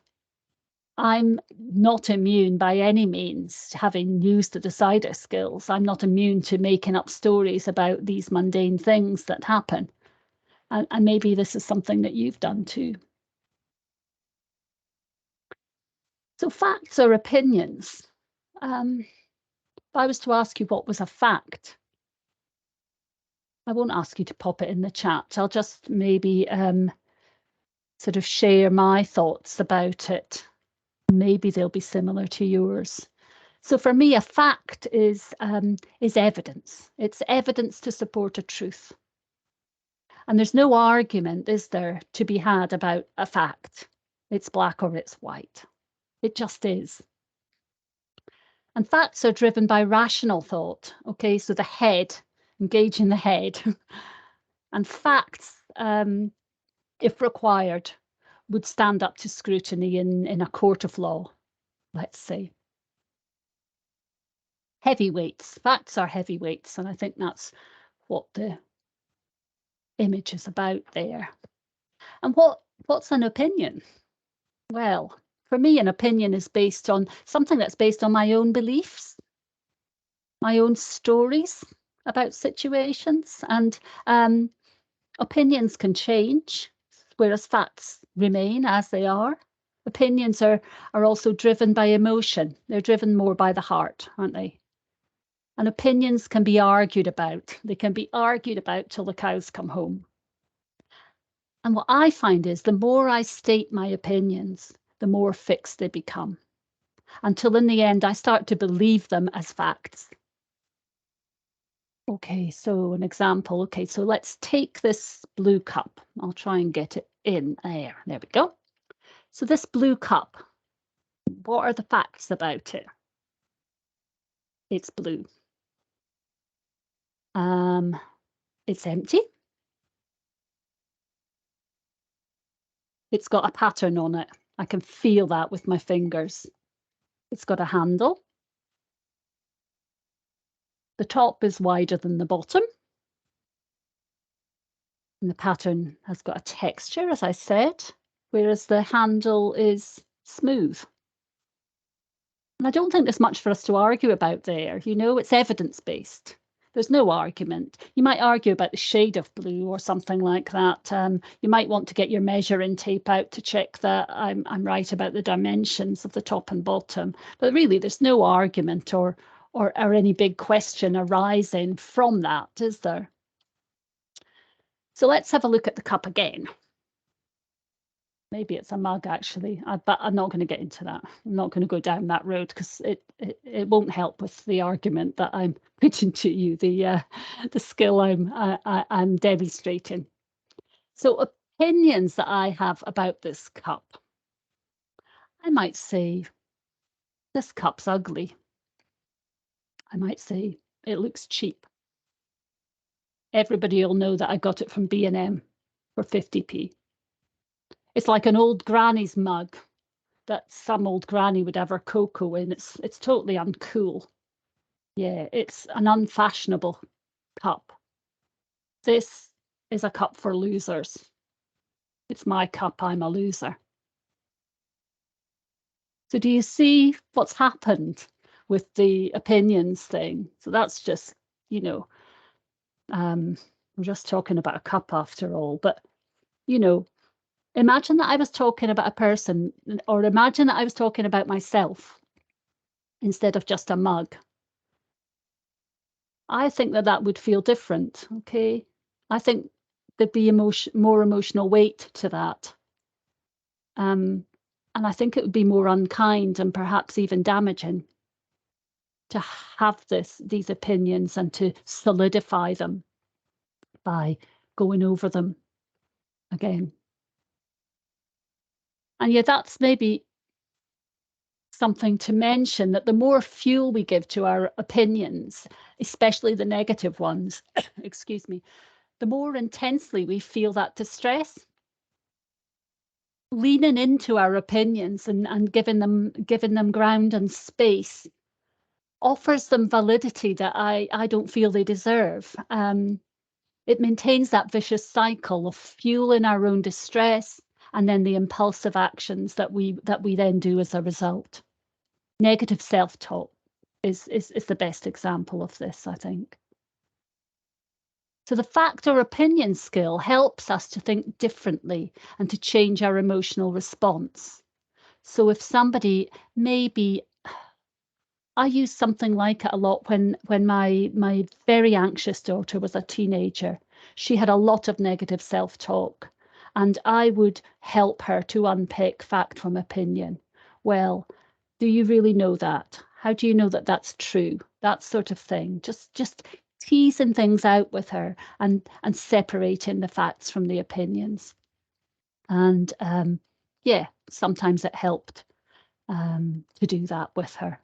Speaker 2: I'm not immune by any means, having used the decider skills. I'm not immune to making up stories about these mundane things that happen. And maybe this is something that you've done too. So facts are opinions. If I was to ask you what was a fact, I won't ask you to pop it in the chat. I'll just maybe sort of share my thoughts about it. Maybe they'll be similar to yours. So for me, a fact is evidence. It's evidence to support a truth. And there's no argument, is there, to be had about a fact. It's black or it's white. It just is. And facts are driven by rational thought. Okay, so the head, engaging the head. And facts, if required, would stand up to scrutiny in a court of law, let's say. Heavyweights. Facts are heavyweights, and I think that's what the image is about there. And what's an opinion? Well, for me, an opinion is based on something that's based on my own beliefs, my own stories about situations, and opinions can change, whereas facts remain as they are. Opinions are also driven by emotion. They're driven more by the heart, aren't they? And opinions can be argued about. They can be argued about till the cows come home. And what I find is the more I state my opinions, the more fixed they become, until in the end I start to believe them as facts. Okay, so an example. Okay, so let's take this blue cup. I'll try and get it in there. There we go. So this blue cup, what are the facts about it? It's blue. It's empty. It's got a pattern on it. I can feel that with my fingers. It's got a handle. The top is wider than the bottom. And the pattern has got a texture, as I said, whereas the handle is smooth. And I don't think there's much for us to argue about there. You know, it's evidence-based. There's no argument. You might argue about the shade of blue or something like that. You might want to get your measuring tape out to check that I'm right about the dimensions of the top and bottom. But really, there's no argument or any big question arising from that, is there? So let's have a look at the cup again. Maybe it's a mug, actually, but I'm not going to get into that. I'm not going to go down that road because it won't help with the argument that I'm putting to you, the skill I'm demonstrating. So opinions that I have about this cup. I might say, this cup's ugly. I might say, it looks cheap. Everybody will know that I got it from B&M for 50p. It's like an old granny's mug that some old granny would have her cocoa in. It's totally uncool. Yeah, it's an unfashionable cup. This is a cup for losers. It's my cup, I'm a loser. So do you see what's happened with the opinions thing? So that's just, you know, we're just talking about a cup after all, but, you know, imagine that I was talking about a person, or imagine that I was talking about myself instead of just a mug. I think that that would feel different, okay? I think there'd be more emotional weight to that. And I think it would be more unkind and perhaps even damaging to have these opinions and to solidify them by going over them again. And yeah, that's maybe something to mention, that the more fuel we give to our opinions, especially the negative ones, excuse me, the more intensely we feel that distress. Leaning into our opinions and giving them ground and space offers them validity that I don't feel they deserve. It maintains that vicious cycle of fueling our own distress and then the impulsive actions that we then do as a result. Negative self-talk is the best example of this, I think. So the fact or opinion skill helps us to think differently and to change our emotional response. So if somebody maybe, I use something like it a lot when my very anxious daughter was a teenager. She had a lot of negative self-talk, and I would help her to unpick fact from opinion. Well, do you really know that? How do you know that that's true? That sort of thing. Just teasing things out with her and separating the facts from the opinions. And yeah, sometimes it helped to do that with her.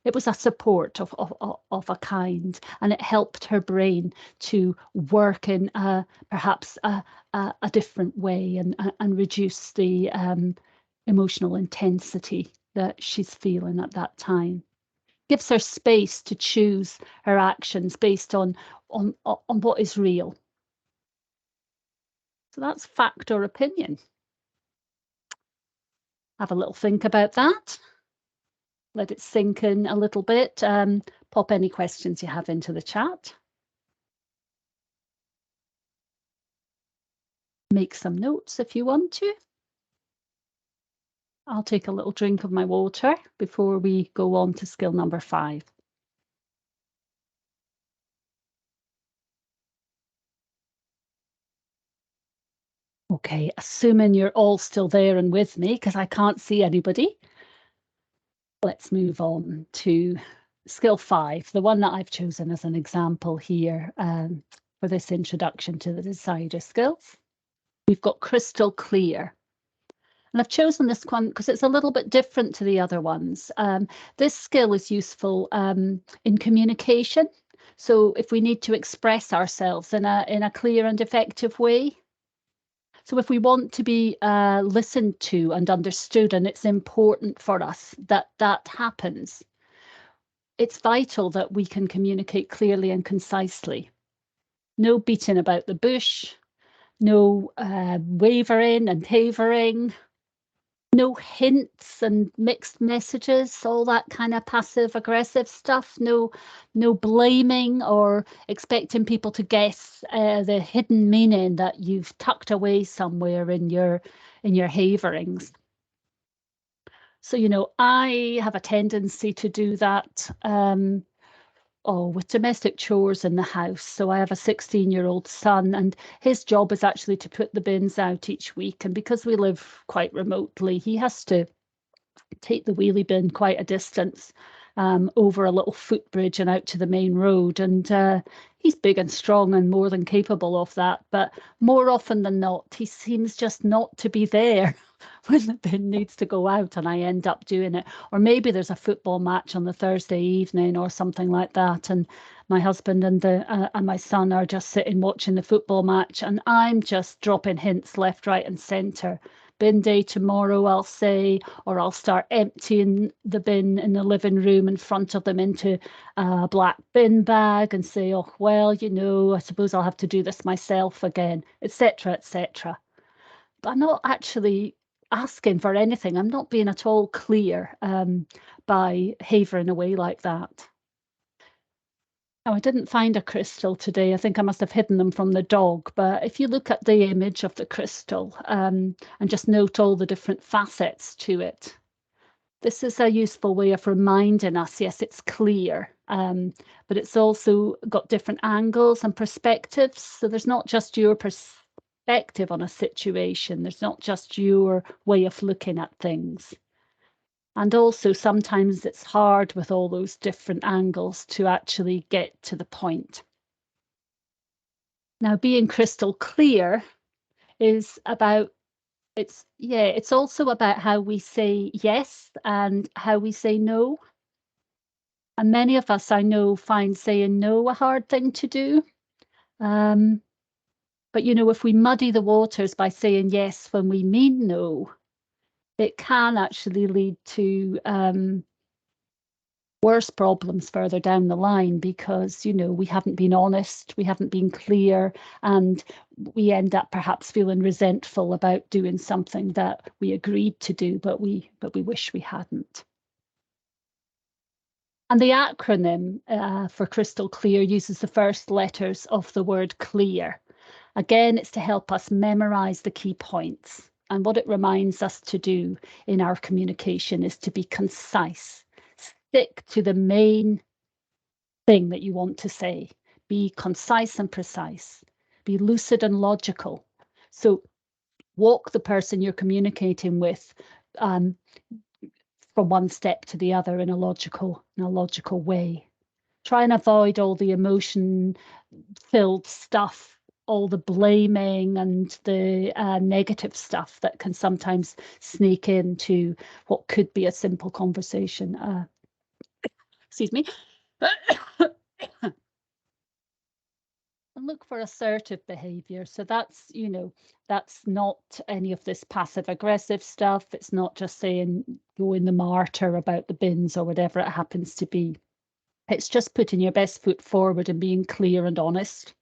Speaker 2: It was a support of a kind, and it helped her brain to work in perhaps a different way and reduce the emotional intensity that she's feeling at that time. Gives her space to choose her actions based on what is real. So that's fact or opinion. Have a little think about that. Let it sink in a little bit. Pop any questions you have into the chat. Make some notes if you want to. I'll take a little drink of my water before we go on to skill number 5. Okay, assuming you're all still there and with me, because I can't see anybody. Let's move on to skill 5, the one that I've chosen as an example here for this introduction to the decider skills. We've got crystal clear. And I've chosen this one because it's a little bit different to the other ones. This skill is useful in communication. So if we need to express ourselves in a clear and effective way. So if we want to be listened to and understood, and it's important for us that that happens, it's vital that we can communicate clearly and concisely. No beating about the bush, no wavering and havering, no hints and mixed messages, all that kind of passive aggressive stuff. No blaming or expecting people to guess the hidden meaning that you've tucked away somewhere in your haverings. So, you know, I have a tendency to do that with domestic chores in the house. So I have a 16-year-old son, and his job is actually to put the bins out each week. And because we live quite remotely, he has to take the wheelie bin quite a distance over a little footbridge and out to the main road. And he's big and strong and more than capable of that. But more often than not, he seems just not to be there when the bin needs to go out, and I end up doing it. Or maybe there's a football match on the Thursday evening or something like that, and my husband and my son are just sitting watching the football match, and I'm just dropping hints left, right and centre bin day tomorrow, I'll say, or I'll start emptying the bin in the living room in front of them into a black bin bag and say, oh, well, you know, I suppose I'll have to do this myself again, etc., etc. But I'm not actually asking for anything. I'm not being at all clear by havering away like that. Now, I didn't find a crystal today. I think I must have hidden them from the dog. But if you look at the image of the crystal and just note all the different facets to it, this is a useful way of reminding us, yes, it's clear, but it's also got different angles and perspectives. So there's not just your perspective on a situation. There's not just your way of looking at things. And also sometimes it's hard with all those different angles to actually get to the point. Now, being crystal clear is about, it's also about how we say yes and how we say no. And many of us, I know, find saying no a hard thing to do. But, you know, if we muddy the waters by saying yes when we mean no, it can actually lead to worse problems further down the line because, you know, we haven't been honest, we haven't been clear, and we end up perhaps feeling resentful about doing something that we agreed to do, but we wish we hadn't. And the acronym for crystal clear uses the first letters of the word clear. Again, it's to help us memorize the key points. And what it reminds us to do in our communication is to be concise. Stick to the main thing that you want to say. Be concise and precise. Be lucid and logical. So walk the person you're communicating with from one step to the other in a logical way. Try and avoid all the emotion-filled stuff, all the blaming and the negative stuff that can sometimes sneak into what could be a simple conversation. Excuse me. And look for assertive behavior. So that's, you know, that's not any of this passive aggressive stuff. It's not just saying going the martyr about the bins or whatever it happens to be. It's just putting your best foot forward and being clear and honest.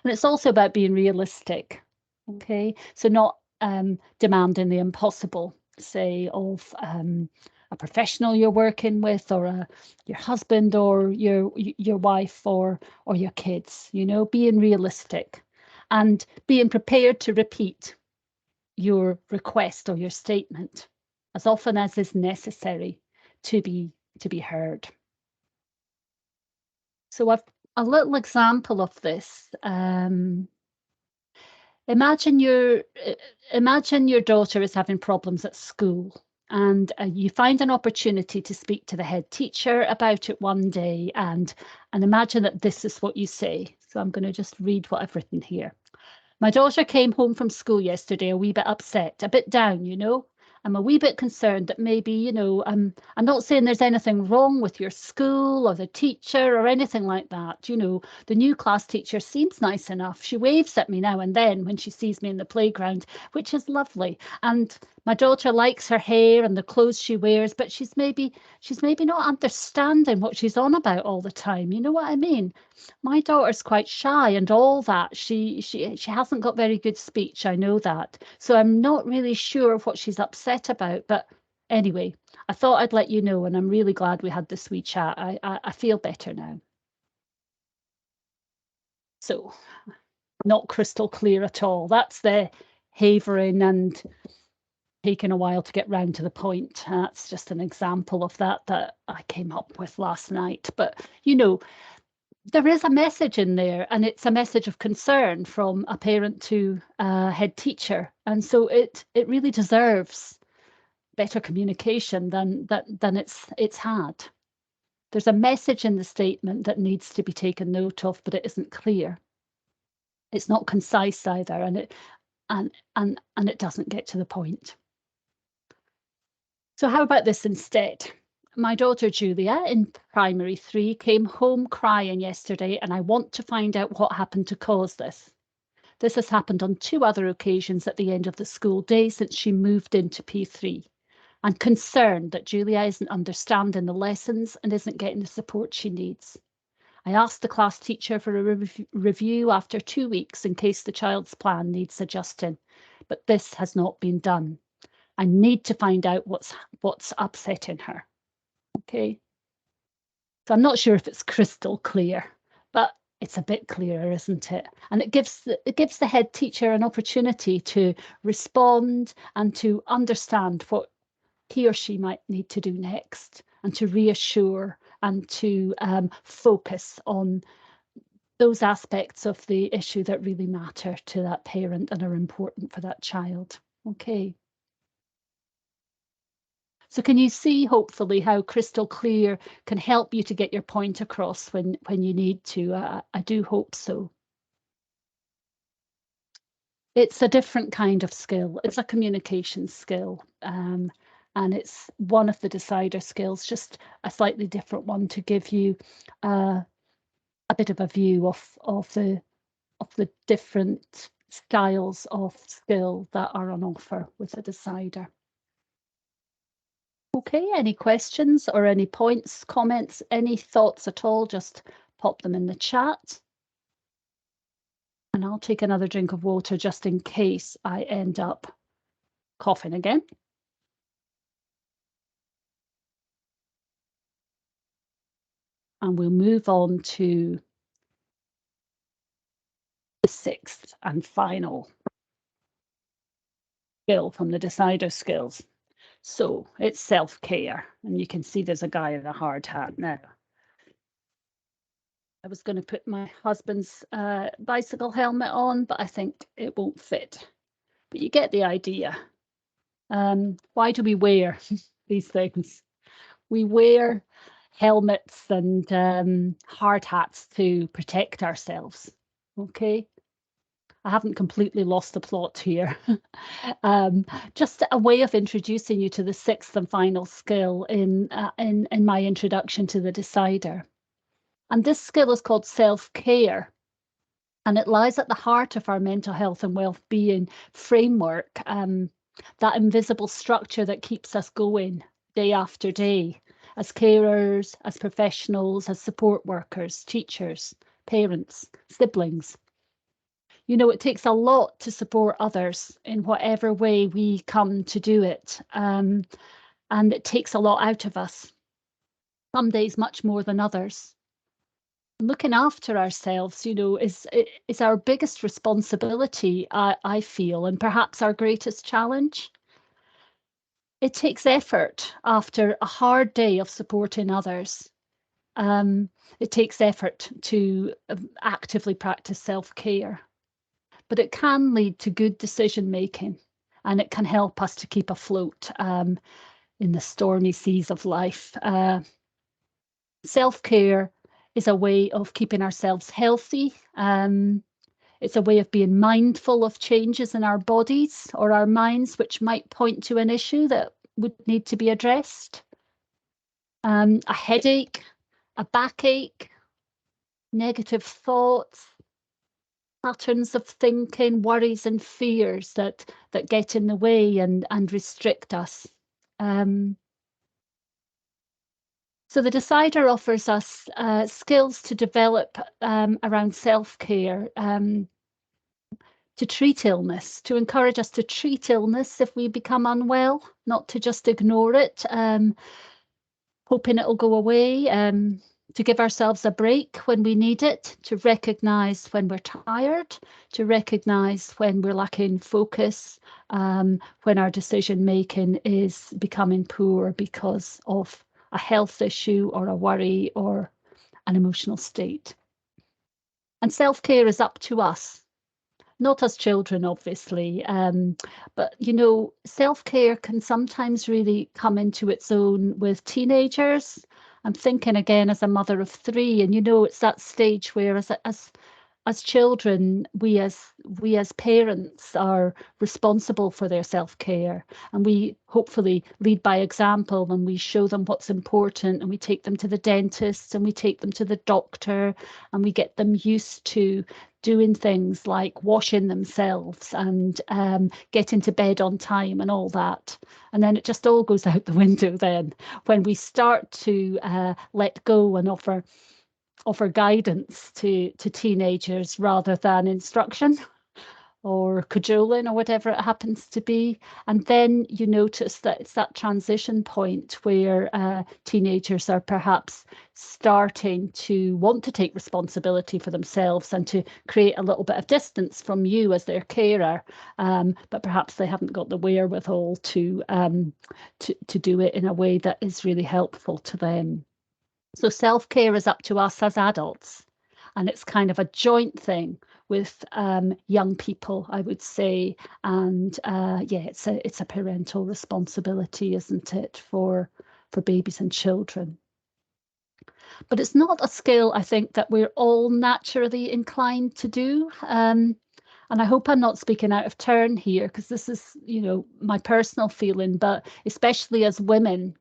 Speaker 2: And it's also about being realistic. Okay, so not demanding the impossible, say, of a professional you're working with, or your husband, or your wife, or your kids. You know, being realistic and being prepared to repeat your request or your statement as often as is necessary to be heard. So I've a little example of this. Imagine your daughter is having problems at school, and you find an opportunity to speak to the head teacher about it one day, and imagine that this is what you say. So I'm going to just read what I've written here. My daughter came home from school yesterday a wee bit upset, a bit down, you know. I'm a wee bit concerned that maybe, you know, I'm not saying there's anything wrong with your school or the teacher or anything like that. You know, the new class teacher seems nice enough. She waves at me now and then when she sees me in the playground, which is lovely. And my daughter likes her hair and the clothes she wears, but she's maybe not understanding what she's on about all the time. You know what I mean? My daughter's quite shy and all that. She hasn't got very good speech, I know that. So I'm not really sure what she's upset about. But anyway, I thought I'd let you know, and I'm really glad we had this wee chat. I feel better now. So not crystal clear at all. That's the havering and taking a while to get round to the point. That's just an example of that I came up with last night. But, you know, there is a message in there, and it's a message of concern from a parent to a head teacher, and so it really deserves better communication than it's had. There's a message in the statement that needs to be taken note of, but it isn't clear. It's not concise either, and it doesn't get to the point. So how about this instead? My daughter Julia in primary 3 came home crying yesterday, and I want to find out what happened to cause this. This has happened on 2 other occasions at the end of the school day since she moved into P3. I'm concerned that Julia isn't understanding the lessons and isn't getting the support she needs. I asked the class teacher for a review after 2 weeks in case the child's plan needs adjusting, but this has not been done. I need to find out what's upsetting her. Okay. So I'm not sure if it's crystal clear, but it's a bit clearer, isn't it? And it gives the head teacher an opportunity to respond and to understand what he or she might need to do next, and to reassure and to focus on those aspects of the issue that really matter to that parent and are important for that child. Okay. So can you see, hopefully, how crystal clear can help you to get your point across when you need to? I do hope so. It's a different kind of skill. It's a communication skill. And it's one of the decider skills, just a slightly different one to give you a bit of a view of the different styles of skill that are on offer with a decider. Okay, any questions or any points, comments, any thoughts at all, just pop them in the chat. And I'll take another drink of water just in case I end up coughing again. And we'll move on to the 6th and final skill from the decider skills. So it's self-care, and you can see there's a guy in a hard hat now. I was going to put my husband's bicycle helmet on, but I think it won't fit. But you get the idea. Why do we wear these things? We wear helmets and hard hats to protect ourselves. Okay. I haven't completely lost the plot here. Just a way of introducing you to the 6th and final skill in my introduction to the decider. And this skill is called self-care. And it lies at the heart of our mental health and well-being framework, that invisible structure that keeps us going day after day, as carers, as professionals, as support workers, teachers, parents, siblings. You know, it takes a lot to support others in whatever way we come to do it. And it takes a lot out of us, some days much more than others. Looking after ourselves, you know, is our biggest responsibility, I feel, and perhaps our greatest challenge. It takes effort after a hard day of supporting others. It takes effort to actively practice self-care. But it can lead to good decision making, and it can help us to keep afloat in the stormy seas of life. Self-care is a way of keeping ourselves healthy. It's a way of being mindful of changes in our bodies or our minds, which might point to an issue that would need to be addressed. A headache, a backache, negative thoughts, patterns of thinking, worries and fears that get in the way and restrict us. So the decider offers us skills to develop around self-care, to treat illness, to encourage us to treat illness if we become unwell, not to just ignore it, hoping it'll go away, to give ourselves a break when we need it, to recognise when we're tired, to recognise when we're lacking focus, when our decision making is becoming poor because of a health issue or a worry or an emotional state. And self-care is up to us, not as children, obviously, but, you know, self-care can sometimes really come into its own with teenagers. I'm thinking again as a mother of 3, and, you know, it's that stage where as children, we as parents are responsible for their self-care, and we hopefully lead by example, and we show them what's important, and we take them to the dentist and we take them to the doctor, and we get them used to doing things like washing themselves and getting to bed on time and all that. And then it just all goes out the window then when we start to let go and offer guidance to teenagers rather than instruction or cajoling or whatever it happens to be. And then you notice that it's that transition point where teenagers are perhaps starting to want to take responsibility for themselves and to create a little bit of distance from you as their carer, but perhaps they haven't got the wherewithal to do it in a way that is really helpful to them. So self-care is up to us as adults, and it's kind of a joint thing with young people, I would say. And yeah, it's a parental responsibility, isn't it, for babies and children. But it's not a skill, I think, that we're all naturally inclined to do. And I hope I'm not speaking out of turn here, because this is, you know, my personal feeling, but especially as women,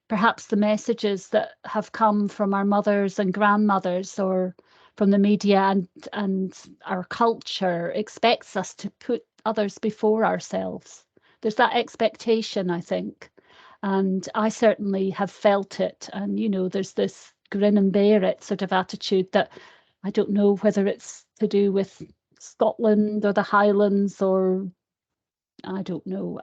Speaker 2: perhaps the messages that have come from our mothers and grandmothers or from the media and our culture expects us to put others before ourselves. There's that expectation, I think. And I certainly have felt it. And, you know, there's this grin and bear it sort of attitude that I don't know whether it's to do with Scotland or the Highlands or I don't know,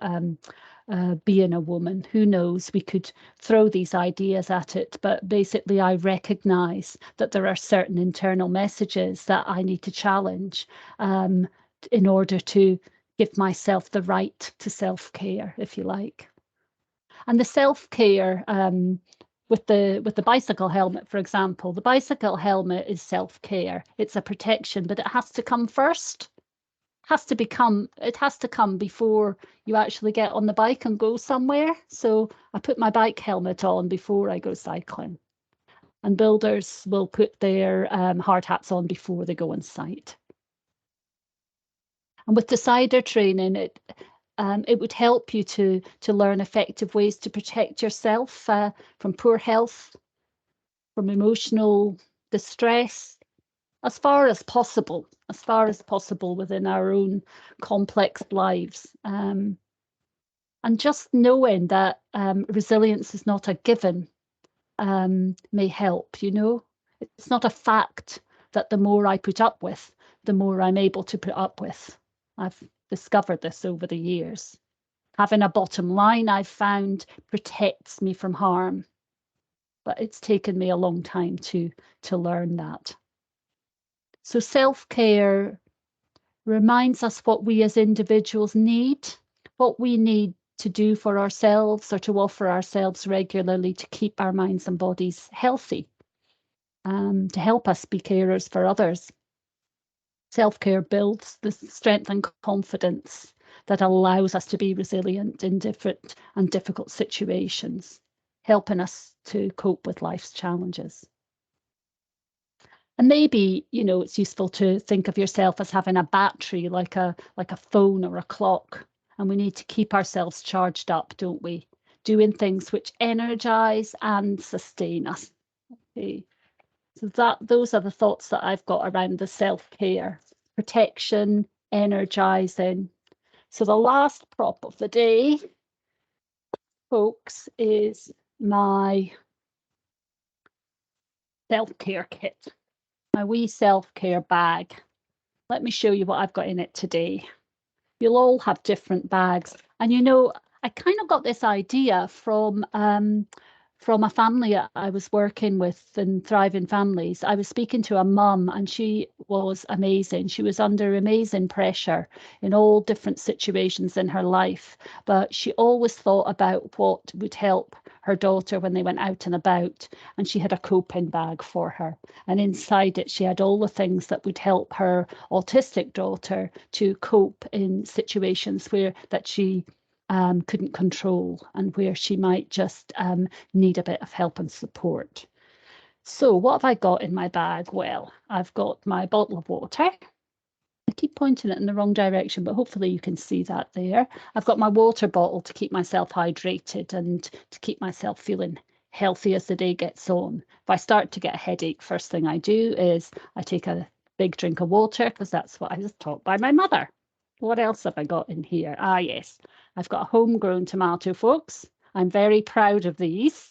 Speaker 2: being a woman. Who knows? We could throw these ideas at it, but basically, I recognize that there are certain internal messages that I need to challenge in order to give myself the right to self-care, if you like. And the self-care with the bicycle helmet, for example, the bicycle helmet is self-care. It's a protection, but it has to come first. It has to come before you actually get on the bike and go somewhere. So I put my bike helmet on before I go cycling, and builders will put their hard hats on before they go on site. And with decider training, it would help you to learn effective ways to protect yourself from poor health, from emotional distress, as far as possible within our own complex lives. And just knowing that resilience is not a given may help, you know. It's not a fact that the more I put up with, the more I'm able to put up with. I've discovered this over the years. Having a bottom line, I've found, protects me from harm. But it's taken me a long time to learn that. So self-care reminds us what we as individuals need, what we need to do for ourselves or to offer ourselves regularly to keep our minds and bodies healthy, to help us be carers for others. Self-care builds the strength and confidence that allows us to be resilient in different and difficult situations, helping us to cope with life's challenges. And maybe, you know, it's useful to think of yourself as having a battery, like a phone or a clock. And we need to keep ourselves charged up, don't we? Doing things which energize and sustain us. Okay. So those are the thoughts that I've got around the self-care, protection, energizing. So the last prop of the day, folks, is my self-care kit, my wee self-care bag. Let me show you what I've got in it today. You'll all have different bags. And you know, I kind of got this idea from a family I was working with in Thriving Families. I was speaking to a mum and she was amazing. She was under amazing pressure in all different situations in her life, but she always thought about what would help her daughter when they went out and about. And she had a coping bag for her. And inside it, she had all the things that would help her autistic daughter to cope in situations where that she couldn't control and where she might just need a bit of help and support. So what have I got in my bag? Well, I've got my bottle of water. I keep pointing it in the wrong direction, but hopefully you can see that there. I've got my water bottle to keep myself hydrated and to keep myself feeling healthy as the day gets on. If I start to get a headache, first thing I do is I take a big drink of water, because that's what I was taught by my mother. What else have I got in here? Ah, yes, I've got a homegrown tomato, folks. I'm very proud of these.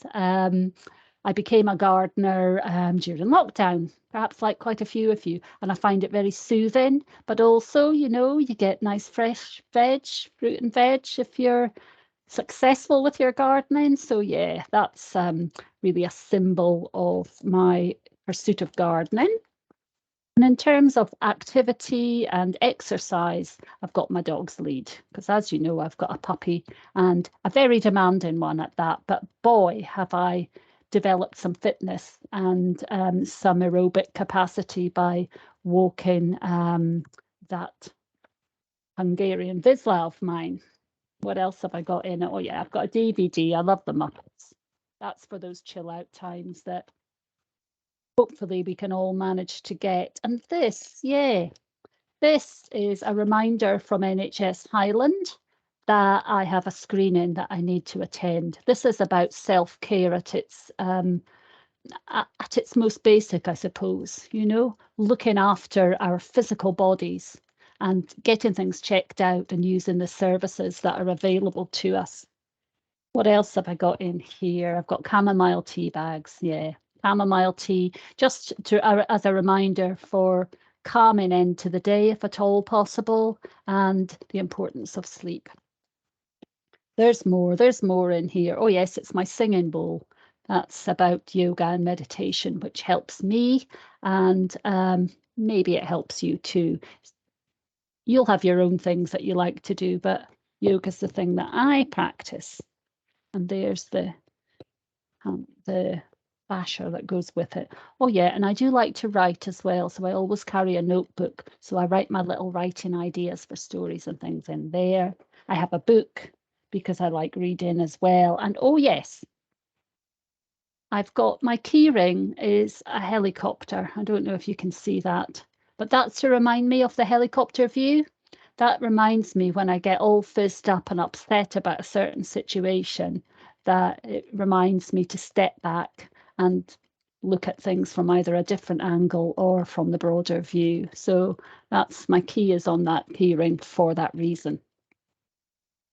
Speaker 2: I became a gardener during lockdown, perhaps like quite a few of you, and I find it very soothing. But also, you know, you get nice fresh veg, fruit and veg if you're successful with your gardening. So yeah, that's really a symbol of my pursuit of gardening. And in terms of activity and exercise, I've got my dog's lead, because as you know, I've got a puppy, and a very demanding one at that. But boy, have I developed some fitness and some aerobic capacity by walking that Hungarian Vizsla of mine. What else have I got in it? Oh yeah, I've got a DVD. I love the Muppets. That's for those chill out times that hopefully we can all manage to get. And this, yeah, this is a reminder from NHS Highland that I have a screening that I need to attend. This is about self-care at its most basic, I suppose, you know, looking after our physical bodies and getting things checked out and using the services that are available to us. What else have I got in here? I've got chamomile tea bags. Yeah, chamomile tea, just to as a reminder for calming end to the day, if at all possible, and the importance of sleep. There's more in here. Oh yes, it's my singing bowl. That's about yoga and meditation, which helps me, and maybe it helps you too. You'll have your own things that you like to do, but yoga's the thing that I practice. And there's the basher that goes with it. Oh yeah, and I do like to write as well, so I always carry a notebook. So I write my little writing ideas for stories and things in there. I have a book because I like reading as well. And oh yes, I've got my key ring is a helicopter. I don't know if you can see that, but that's to remind me of the helicopter view. That reminds me when I get all fizzed up and upset about a certain situation, that it reminds me to step back and look at things from either a different angle or from the broader view. So that's my key is on that key ring for that reason.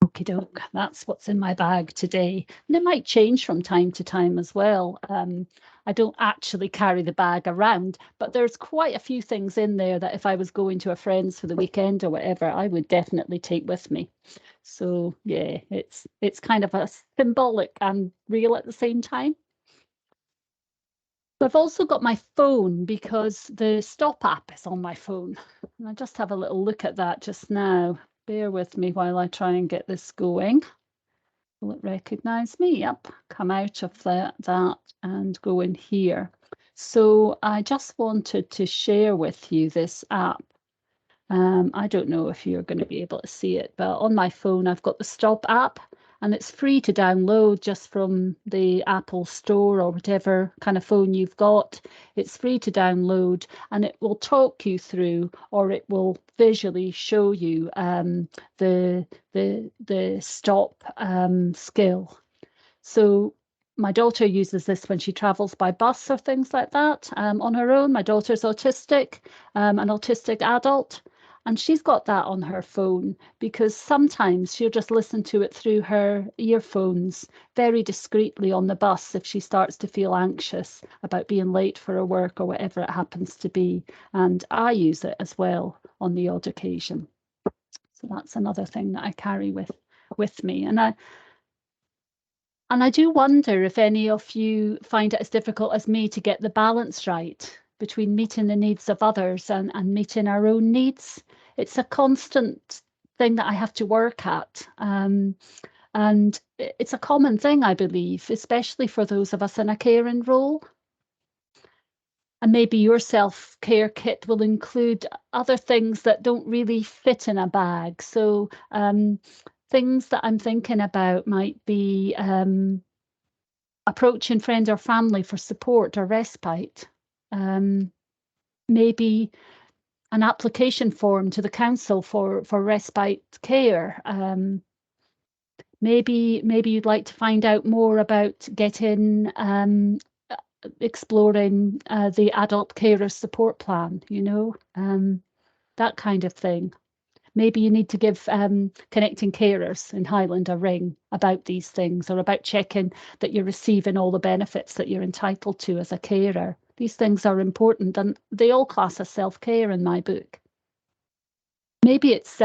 Speaker 2: Okie doke, that's what's in my bag today. And it might change from time to time as well. I don't actually carry the bag around, but there's quite a few things in there that if I was going to a friend's for the weekend or whatever, I would definitely take with me. So yeah, it's kind of a symbolic and real at the same time. I've also got my phone because the Stop app is on my phone. And I just have a little look at that just now. Bear with me while I try and get this going. Will it recognise me? Yep, come out of that and go in here. So I just wanted to share with you this app. I don't know if you're going to be able to see it, but on my phone, I've got the Stop app, and it's free to download just from the Apple Store or whatever kind of phone you've got. It's free to download, and it will talk you through, or it will visually show you the stop skill. So my daughter uses this when she travels by bus or things like that on her own. My daughter's autistic, an autistic adult, and she's got that on her phone because sometimes she'll just listen to it through her earphones very discreetly on the bus if she starts to feel anxious about being late for her work or whatever it happens to be. And I use it as well on the odd occasion. So that's another thing that I carry with me. And I do wonder if any of you find it as difficult as me to get the balance right between meeting the needs of others and meeting our own needs. It's a constant thing that I have to work at. And it's a common thing, I believe, especially for those of us in a caring role. And maybe your self-care kit will include other things that don't really fit in a bag. So things that I'm thinking about might be approaching friends or family for support or respite. Maybe an application form to the council for respite care. Maybe you'd like to find out more about getting exploring the adult carer support plan, that kind of thing. Maybe you need to give Connecting Carers in Highland a ring about these things, or about checking that you're receiving all the benefits that you're entitled to as a carer. These things are important, and they all class as self-care in my book. Maybe it's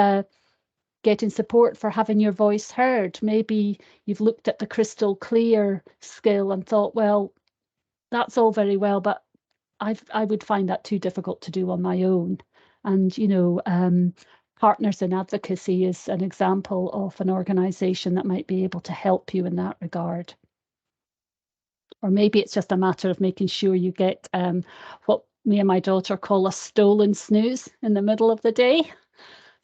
Speaker 2: getting support for having your voice heard. Maybe you've looked at the crystal clear skill and thought, well, that's all very well, but I would find that too difficult to do on my own. And, Partners in Advocacy is an example of an organisation that might be able to help you in that regard. Or maybe it's just a matter of making sure you get what me and my daughter call a stolen snooze in the middle of the day.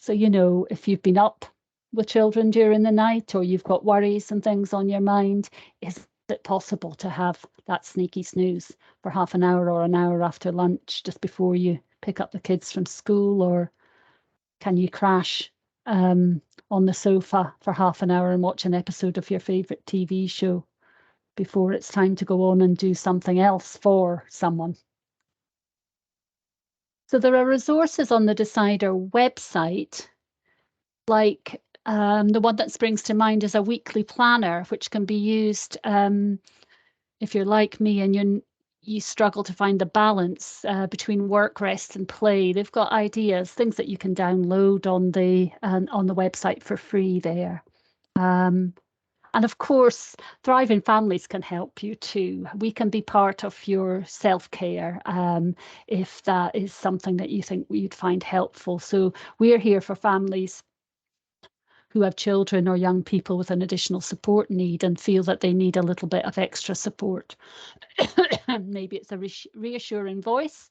Speaker 2: So, if you've been up with children during the night, or you've got worries and things on your mind, is it possible to have that sneaky snooze for half an hour or an hour after lunch, just before you pick up the kids from school? Or can you crash on the sofa for half an hour and watch an episode of your favourite TV show before it's time to go on and do something else for someone? So there are resources on the Decider website, like the one that springs to mind is a weekly planner, which can be used if you're like me and you struggle to find the balance between work, rest, and play. They've got ideas, things that you can download on the website for free there. And of course, Thriving Families can help you too. We can be part of your self-care if that is something that you think you'd find helpful. So we're here for families who have children or young people with an additional support need and feel that they need a little bit of extra support. Maybe it's a reassuring voice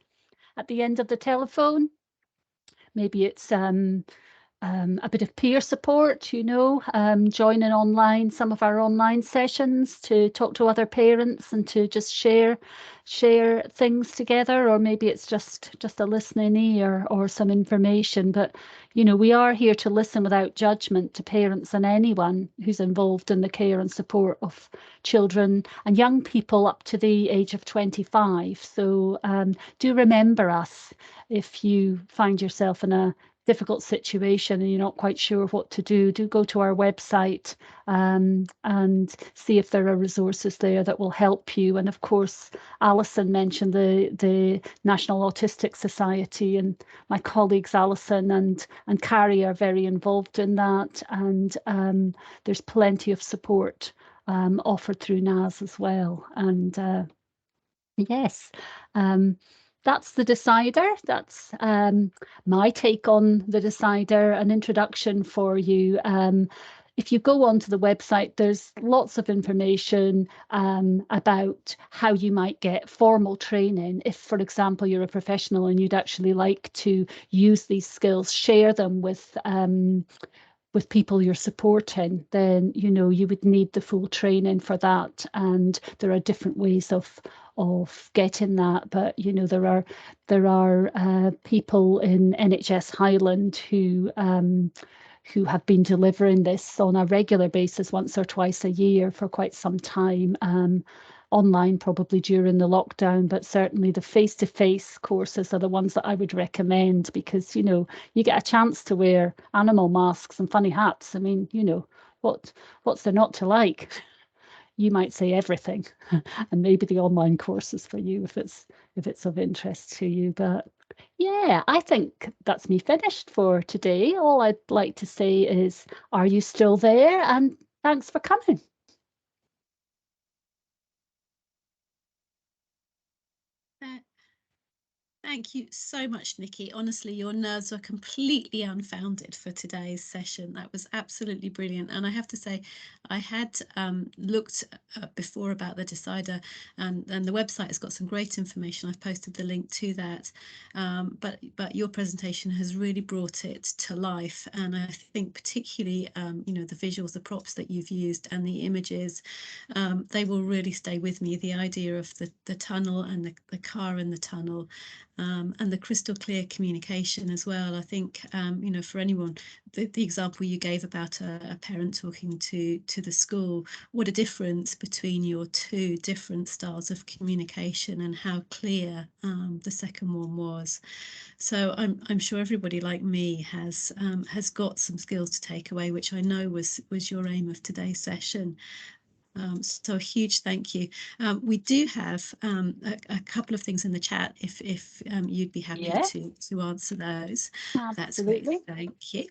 Speaker 2: at the end of the telephone. Maybe it's a bit of peer support, joining online, some of our online sessions to talk to other parents and to just share things together. Or maybe it's just a listening ear or some information. But we are here to listen without judgment to parents and anyone who's involved in the care and support of children and young people up to the age of 25. So do remember us if you find yourself in a difficult situation and you're not quite sure what to do. Do go to our website and see if there are resources there that will help you. And of course, Alison mentioned the National Autistic Society, and my colleagues Alison and Carrie are very involved in that. And there's plenty of support offered through NAS as well. And yes, that's the Decider. That's my take on the Decider, an introduction for you. If you go onto the website, there's lots of information about how you might get formal training. If, for example, you're a professional and you'd actually like to use these skills, share them with people you're supporting, then you would need the full training for that. And there are different ways of getting that. But there are people in NHS Highland who have been delivering this on a regular basis, once or twice a year for quite some time. Online probably during the lockdown, but certainly the face-to-face courses are the ones that I would recommend, because you get a chance to wear animal masks and funny hats. I mean, what's there not to like? You might say everything. And maybe the online course is for you if it's of interest to you. But yeah, I think that's me finished for today. All I'd like to say is, are you still there? And thanks for coming.
Speaker 1: Thank you so much, Nicki. Honestly, your nerves were completely unfounded for today's session. That was absolutely brilliant. And I have to say, I had looked before about the Decider, and the website has got some great information. I've posted the link to that. But your presentation has really brought it to life. And I think particularly, the visuals, the props that you've used and the images, they will really stay with me. The idea of the tunnel and the car in the tunnel, and the crystal clear communication as well. I think, for anyone, the example you gave about a parent talking to the school, what a difference between your two different styles of communication and how clear the second one was. So I'm sure everybody like me has got some skills to take away, which I know was your aim of today's session. So a huge thank you. We do have a couple of things in the chat if you'd be happy
Speaker 2: Yeah,
Speaker 1: to answer those. That's great.
Speaker 2: absolutely.
Speaker 1: Thank you.